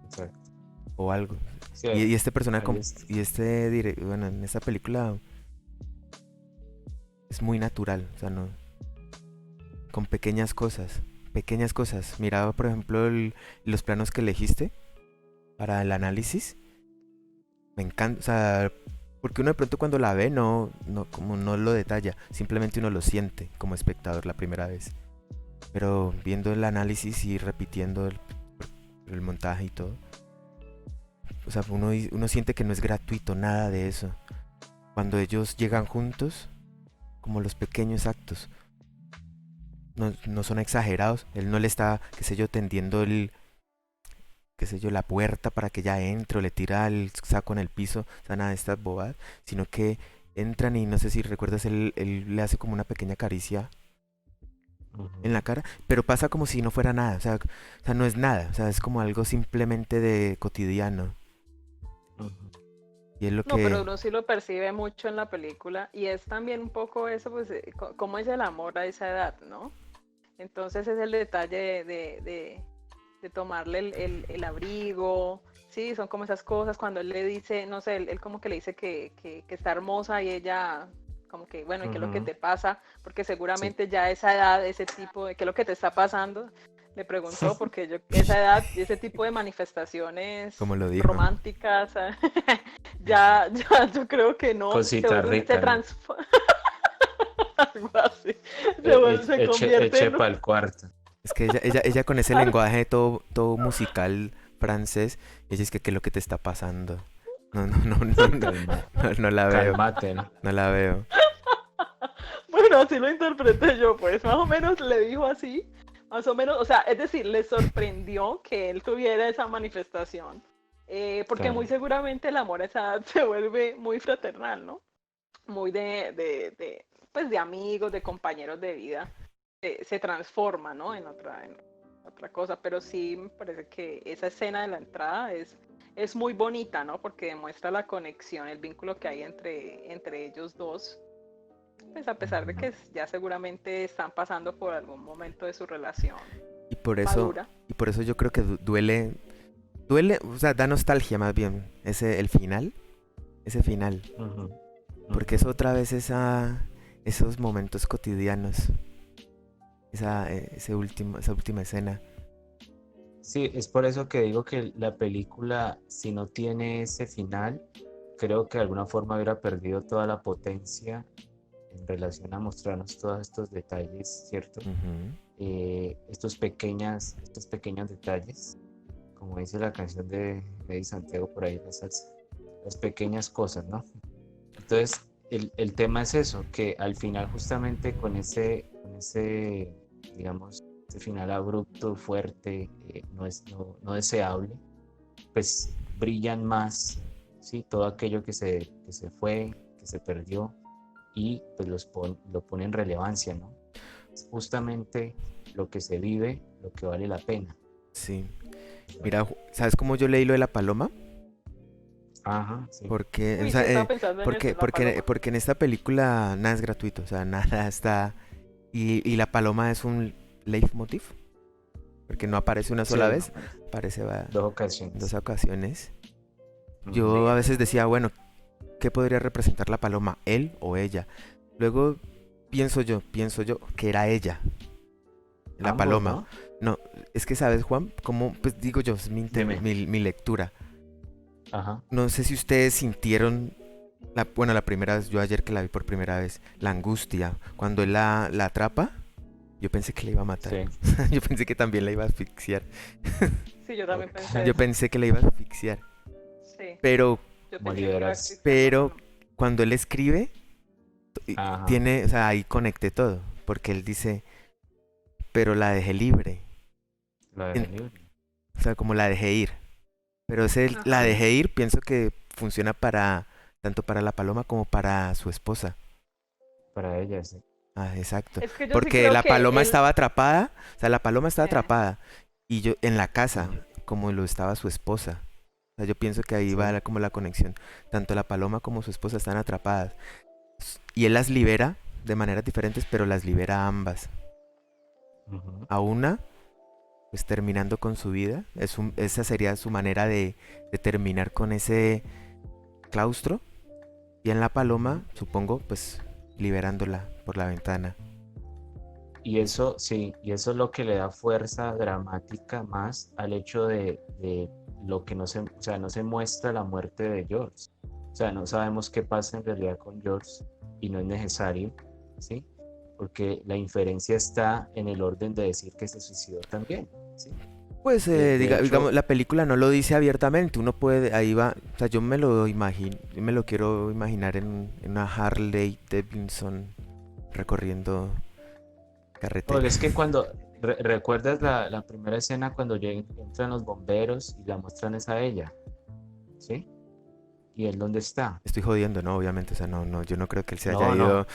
exacto. o algo. Sí, Y este personaje, ahí está. bueno, en esta película es muy natural, o sea, no, con pequeñas cosas, pequeñas cosas. Miraba, por ejemplo, los planos que elegiste para el análisis. Me encanta, o sea, porque uno de pronto cuando la ve como no lo detalla, simplemente uno lo siente como espectador la primera vez. Pero viendo el análisis y repitiendo el montaje y todo, o sea, uno siente que no es gratuito nada de eso. Cuando ellos llegan juntos, como los pequeños actos, no son exagerados. Él no le está, qué sé yo, tendiendo qué sé yo, la puerta para que ella entre o le tira el saco en el piso, o sea, nada de estas bobadas, sino que entran y no sé si recuerdas, él le hace como una pequeña caricia en la Ujú, cara, pero pasa como si no fuera nada, o sea, no es nada, o sea, es como algo simplemente de cotidiano. ujú, Y es lo No, pero que, uno sí lo percibe mucho en la película y es también un poco eso, pues, cómo es el amor a esa edad, ¿no? Entonces es el detalle de tomarle el abrigo, sí, son como esas cosas cuando él le dice, no sé, él como que le dice que está hermosa y ella como que, bueno, ¿y qué es lo que ujú, te pasa? Porque sí. seguramente ya a esa edad, ese tipo de qué es lo que te está pasando, Le preguntó porque yo, esa edad, ese tipo de manifestaciones Como lo dijo. románticas, ya yo creo que no, Cosita se rica, ¿no? transforma, algo así, se convierte Eche en para el cuarto. Es que ella con ese lenguaje todo musical francés, ella es que qué es lo que te está pasando. No, no, no, no, Sí, no, no la veo, cálmate, ¿no? no la veo. Bueno, así lo interpreté yo, pues más o menos le dijo así, más o menos, o sea, es decir, le sorprendió que él tuviera esa manifestación, porque muy Claro. seguramente el amor a esa edad se vuelve muy fraternal, ¿no? Muy pues de amigos, de compañeros de vida, se transforma, ¿no? En otra cosa, pero sí me parece que esa escena de la entrada es muy bonita, ¿no? Porque demuestra la conexión, el vínculo que hay entre ellos dos, pues a pesar de que ya seguramente están pasando por algún momento de su relación Y por eso, madura. y por eso yo creo que duele, o sea, da nostalgia más bien, ese final, Ujú, porque es otra vez esos momentos cotidianos, esa última escena. Sí, es por eso que digo que la película, si no tiene ese final, creo que de alguna forma hubiera perdido toda la potencia en relación a mostrarnos todos estos detalles, ¿cierto? Ujú. Estos pequeños detalles, como dice la canción de Eddie Santiago por ahí en la salsa, las pequeñas cosas, ¿no? Entonces, el tema es eso, que al final justamente con ese digamos, ese final abrupto, fuerte, no deseable, pues brillan más, ¿sí? Todo aquello que se fue, que se perdió, y pues lo pone en relevancia, ¿no? Es justamente lo que se vive, lo que vale la pena. Sí. Mira, ¿sabes cómo yo leí lo de la paloma? Ajá, sí. Porque, o Uy, sí, sea, estaba pensando en eso, la paloma. porque en esta película nada es gratuito, o sea, nada está... Y la paloma es un leitmotiv, porque no aparece una sola Sí, vez, aparece dos en dos ocasiones. ocasiones. Ujú. Yo Sí, a eso es veces muy decía, cierto. bueno, ¿qué podría representar la paloma? ¿Él o ella? Luego pienso yo que era ella, la Ambos, paloma. ¿no? No, es que sabes, Juan, como, pues digo yo, es Dime. mi lectura. Ajá. No sé si ustedes sintieron, bueno, la primera vez, yo ayer que la vi por primera vez, la angustia, cuando él la atrapa, yo pensé que la iba a matar. Sí. Yo pensé que también la iba a asfixiar. Sí, yo también pensé Ok. Yo eso. pensé que la iba a asfixiar. Sí, Pero, yo Como pensé que iba a liberarse. asfixiar a la pero paloma. cuando él escribe, Ajá. tiene, o sea, ahí conecté todo. Porque él dice, pero la dejé libre. Lo dejé En- libre. o sea, como la dejé ir. Pero la Ajá. Sí. dejé ir, pienso que funciona tanto para la paloma como para su esposa. Para ella, sí. Ah, exacto. Es que yo sí Porque creo la que paloma él, estaba atrapada, o sea, la paloma estaba eh, atrapada y yo en la casa, Sí. como lo estaba su esposa. O sea, yo pienso que ahí va Sí. como la conexión. Tanto la paloma como su esposa están atrapadas. Y él las libera de maneras diferentes, pero las libera a ambas. Ujú. A una, pues terminando con su vida. Esa sería su manera de terminar con ese claustro. Y en la paloma, supongo, pues liberándola por la ventana. Y eso, sí, y eso es lo que le da fuerza dramática más al hecho de lo que o sea, no se muestra la muerte de George. O sea, no sabemos qué pasa en realidad con George y no es necesario, ¿sí? Porque la inferencia está en el orden de decir que se suicidó también, ¿sí? Pues De digamos, hecho, la película no lo dice abiertamente, uno puede, ahí va, o sea, yo me lo imagino, yo me lo quiero imaginar en una Harley Davidson recorriendo porque carretera. es que cuando recuerdas la primera escena cuando entran los bomberos y la muestran es a ella, ¿sí? ¿Y él dónde está? Estoy jodiendo, ¿no? Obviamente, o sea, no, yo no creo que él se haya No, ido,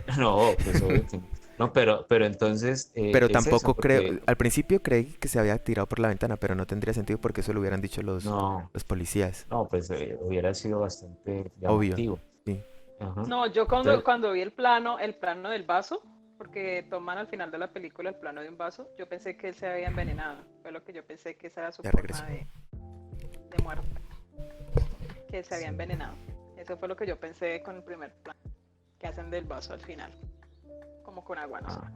no, no, pues obvio que no. No, pero entonces pero es eso, tampoco creo, porque al principio creí que se había tirado por la ventana, pero no tendría sentido porque eso lo hubieran dicho no, los policías, no, pues hubiera sido bastante obvio, llamativo. sí, Ajá. no, yo Entonces, cuando vi el plano del vaso, porque toman al final de la película el plano de un vaso, yo pensé que él se había envenenado. Fue lo que yo pensé que esa era su ya regresó. forma de muerte, que él se había sí, envenenado. Eso fue lo que yo pensé con el primer plano que hacen del vaso al final, como con agua, no sé. ah,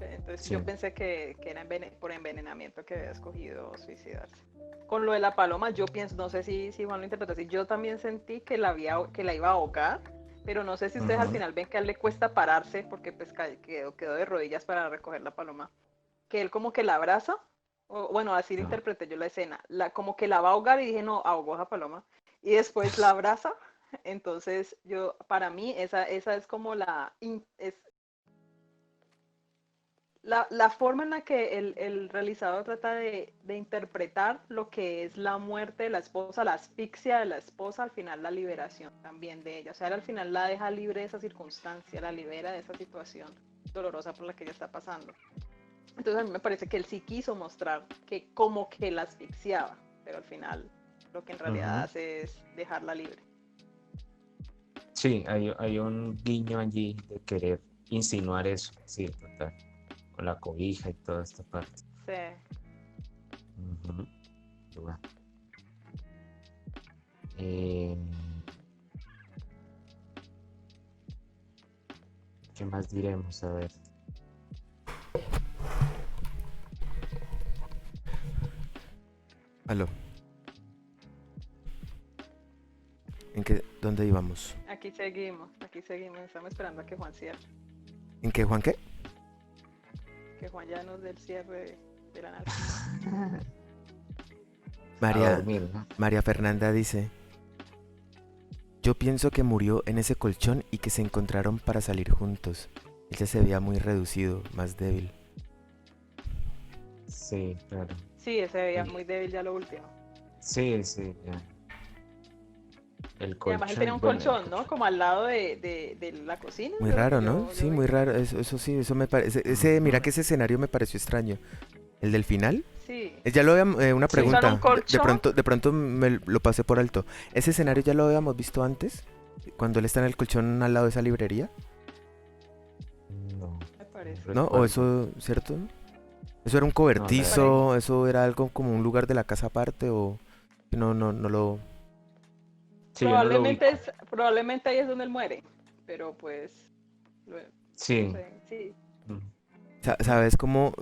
Entonces Sí. yo pensé que era por envenenamiento que había escogido suicidarse. Con lo de la paloma, yo pienso, no sé si Juan lo interpretó así, yo también sentí que la iba a ahogar, pero no sé si ustedes al Ujú. final ven que a él le cuesta pararse porque pues quedó de rodillas para recoger la paloma, que él como que la abraza, o bueno, así lo No. interpreté yo la escena, como que la va a ahogar y dije, no, ahogó a paloma, y después la abraza, entonces yo, para mí, esa es como la forma en la que el realizador trata de interpretar lo que es la muerte de la esposa, la asfixia de la esposa, al final la liberación también de ella. O sea, él al final la deja libre de esa circunstancia, la libera de esa situación dolorosa por la que ella está pasando. Entonces a mí me parece que él sí quiso mostrar que como que la asfixiaba, pero al final lo que en realidad Ujú. hace es dejarla libre. Sí, hay un guiño allí de querer insinuar eso, sí, total, con la cobija y toda esta parte. Sí. Ujú. Bueno. Eh, ¿Qué más diremos? A ver. Aló, ¿dónde íbamos? Aquí seguimos, estamos esperando a que Juan cierre, ¿En qué, Juan, qué? que Juan ya nos dé el cierre del análisis. A María, dormir, ¿no? María Fernanda dice, yo pienso que murió en ese colchón y que se encontraron para salir juntos. Ella se veía muy reducido, más débil. Sí, claro. Sí, ese veía El- muy débil ya lo último. Sí, sí, ya. El Y además él tenía colchón, un bueno, el colchón, ¿no? colchón. Como al lado de la cocina, Muy de lo que raro, ¿no? yo Sí, muy vi. raro. Eso sí, eso me parece. Mira Ujú. que ese escenario me pareció extraño. El del final. Sí. Ya lo habíamos, una Sí. Usan un pregunta. colchón. De pronto me lo pasé por alto. ¿Ese escenario ya lo habíamos visto antes? Cuando él está en el colchón al lado de esa librería, No, Me no parece. ¿no? O recuerdo. eso, ¿cierto? ¿Eso era un No, la Me parece. verdad. cobertizo? ¿Eso era algo como un lugar de la casa aparte? ¿O no lo... Sí, yo no lo ubico. Probablemente ahí es donde él muere. Pero pues, no Sí. sé, sí. Mm. ¿Sabes cómo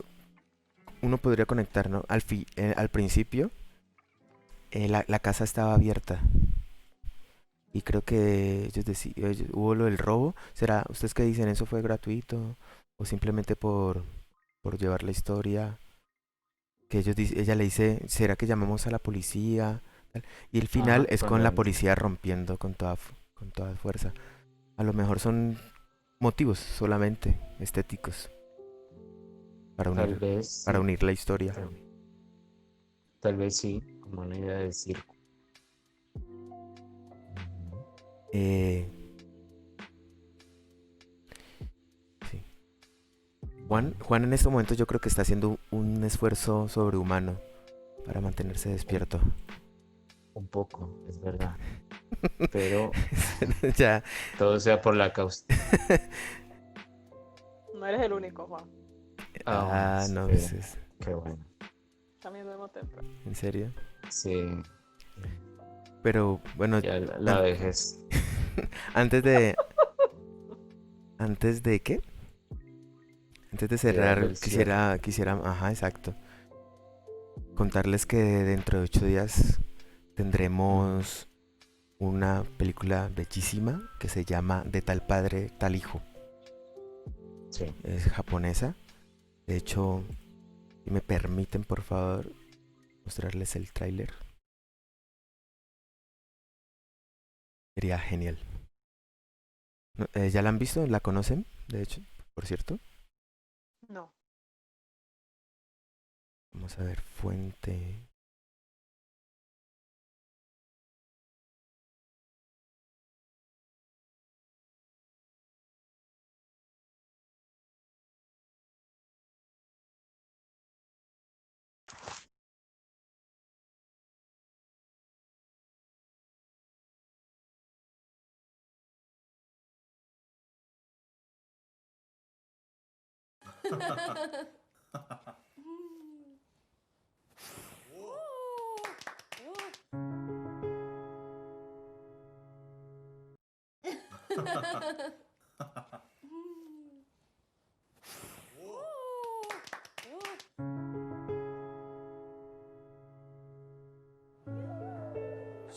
uno podría conectar, ¿no? Al principio, la casa estaba abierta. Y creo que ellos decían, hubo lo del robo. ¿Será, ustedes qué dicen? ¿Eso fue gratuito? ¿O simplemente por llevar la historia? Que ella le dice, ¿será que llamamos a la policía? Tal. Y el final Ajá, es con cuando la entra. policía rompiendo con toda fuerza. A lo mejor son motivos solamente estéticos para Tal unir, vez para sí. unir la historia. Tal, tal vez sí, como una idea de circo. Ujú. Eh, sí. Juan en este momento yo creo que está haciendo un esfuerzo sobrehumano para mantenerse Un, despierto. un poco, es verdad. Pero Ya. todo sea por la causa. No eres el único, Juan. Ah, No, qué, pues qué bueno. También duermo temprano. en serio. Sí, Pero bueno, ya la an- vejez. antes de, antes de qué? Antes de De darle cerrar, el cierre. ajá, exacto. Contarles que dentro de 8 días Ujú. tendremos una película bellísima que se llama De tal padre, tal hijo. Sí. Es japonesa. De hecho, si me permiten, por favor, mostrarles el tráiler. Sería genial. ¿Ya la han visto? ¿La conocen? De hecho, por cierto. No. Vamos a ver, fuente.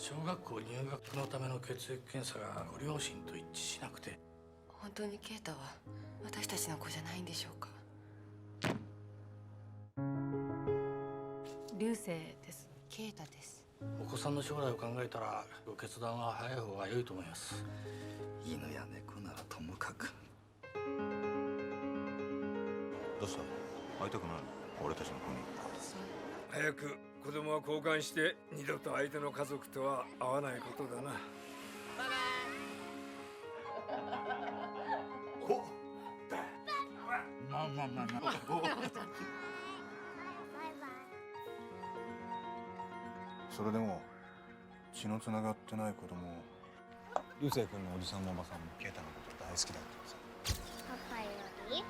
小学校入学のための血液検査がご両親と一致しなくて。本当にケイタは私たちの子じゃないんでしょうか。流星です。ケイタです。お子さんの将来を考えたらご決断は早い方が良いと思います。犬や猫ならともかく。どうした？会いたくないの？俺たちの子に。早く子供は交換して二度と相手の家族とは会わないことだな。それでも血のつながってない子供を流星君のおじさんもおばさんもケイタのこと大好きだってさ。パパより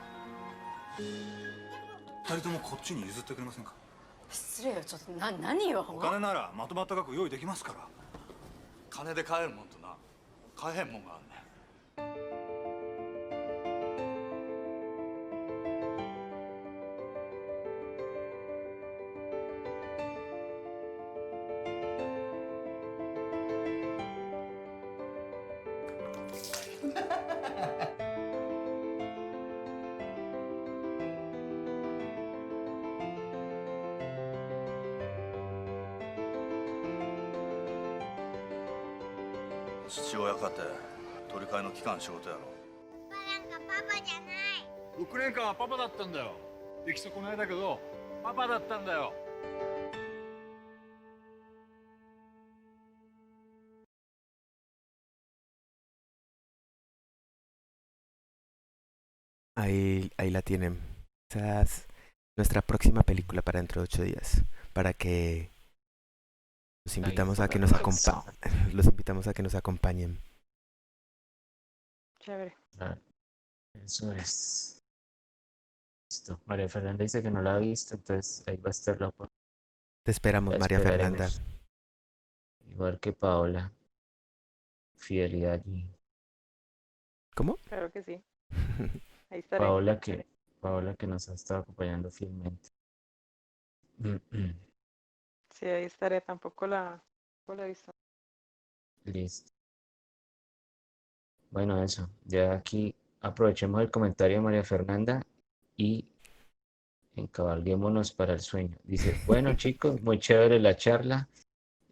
二人ともこっちに譲ってくれませんか？失礼よ、ちょっと何よ。お金ならまとまった額用意できますから。金で買えるもんとな買えへんもんがあんねん。父親かて取り替えの期間仕事やろ。パパなんかパパじゃない。6年間はパパだったんだよ。出来損ないだけどパパだったんだよ。Ahí la tienen. Esa es nuestra próxima película para dentro de 8 días. Para que los invitamos a que nos los invitamos a que nos acompañen. Chévere. Ah, eso es. Listo. María Fernanda dice que no la ha visto, entonces ahí va a estar la oportunidad. Te esperamos, La María Fernanda. esperaremos. Igual que Paola. Fidelidad allí. ¿Cómo? Claro que sí. Ahí estaré. Paola que nos ha estado acompañando fielmente. Sí, ahí estaré. Tampoco la he visto. Listo. Bueno, eso. Ya aquí aprovechemos el comentario de María Fernanda y encabalguémonos para el sueño. Dice, bueno chicos, muy chévere la charla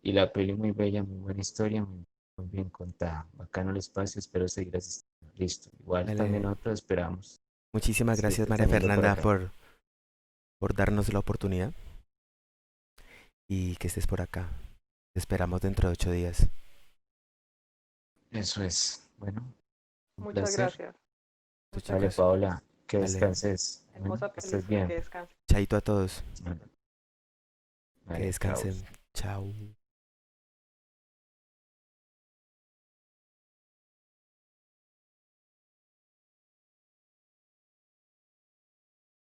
y la peli muy bella, muy buena historia, muy bien contada. Bacano el espacio, espero seguir asistiendo. Listo. Igual Vale. también nosotros esperamos. Muchísimas Sí, gracias, que María estén viendo por Fernanda, acá. por darnos la oportunidad y que estés por acá. Te esperamos dentro de 8 días. Eso es. Bueno, un Muchas placer. gracias. Muchas Dale, gracias. Paola, que Dale. descanses. Bueno, Hermosa que estés película. bien. Que descanse. Chaito a todos. Vale. Que Vale, chao. descansen. Chao.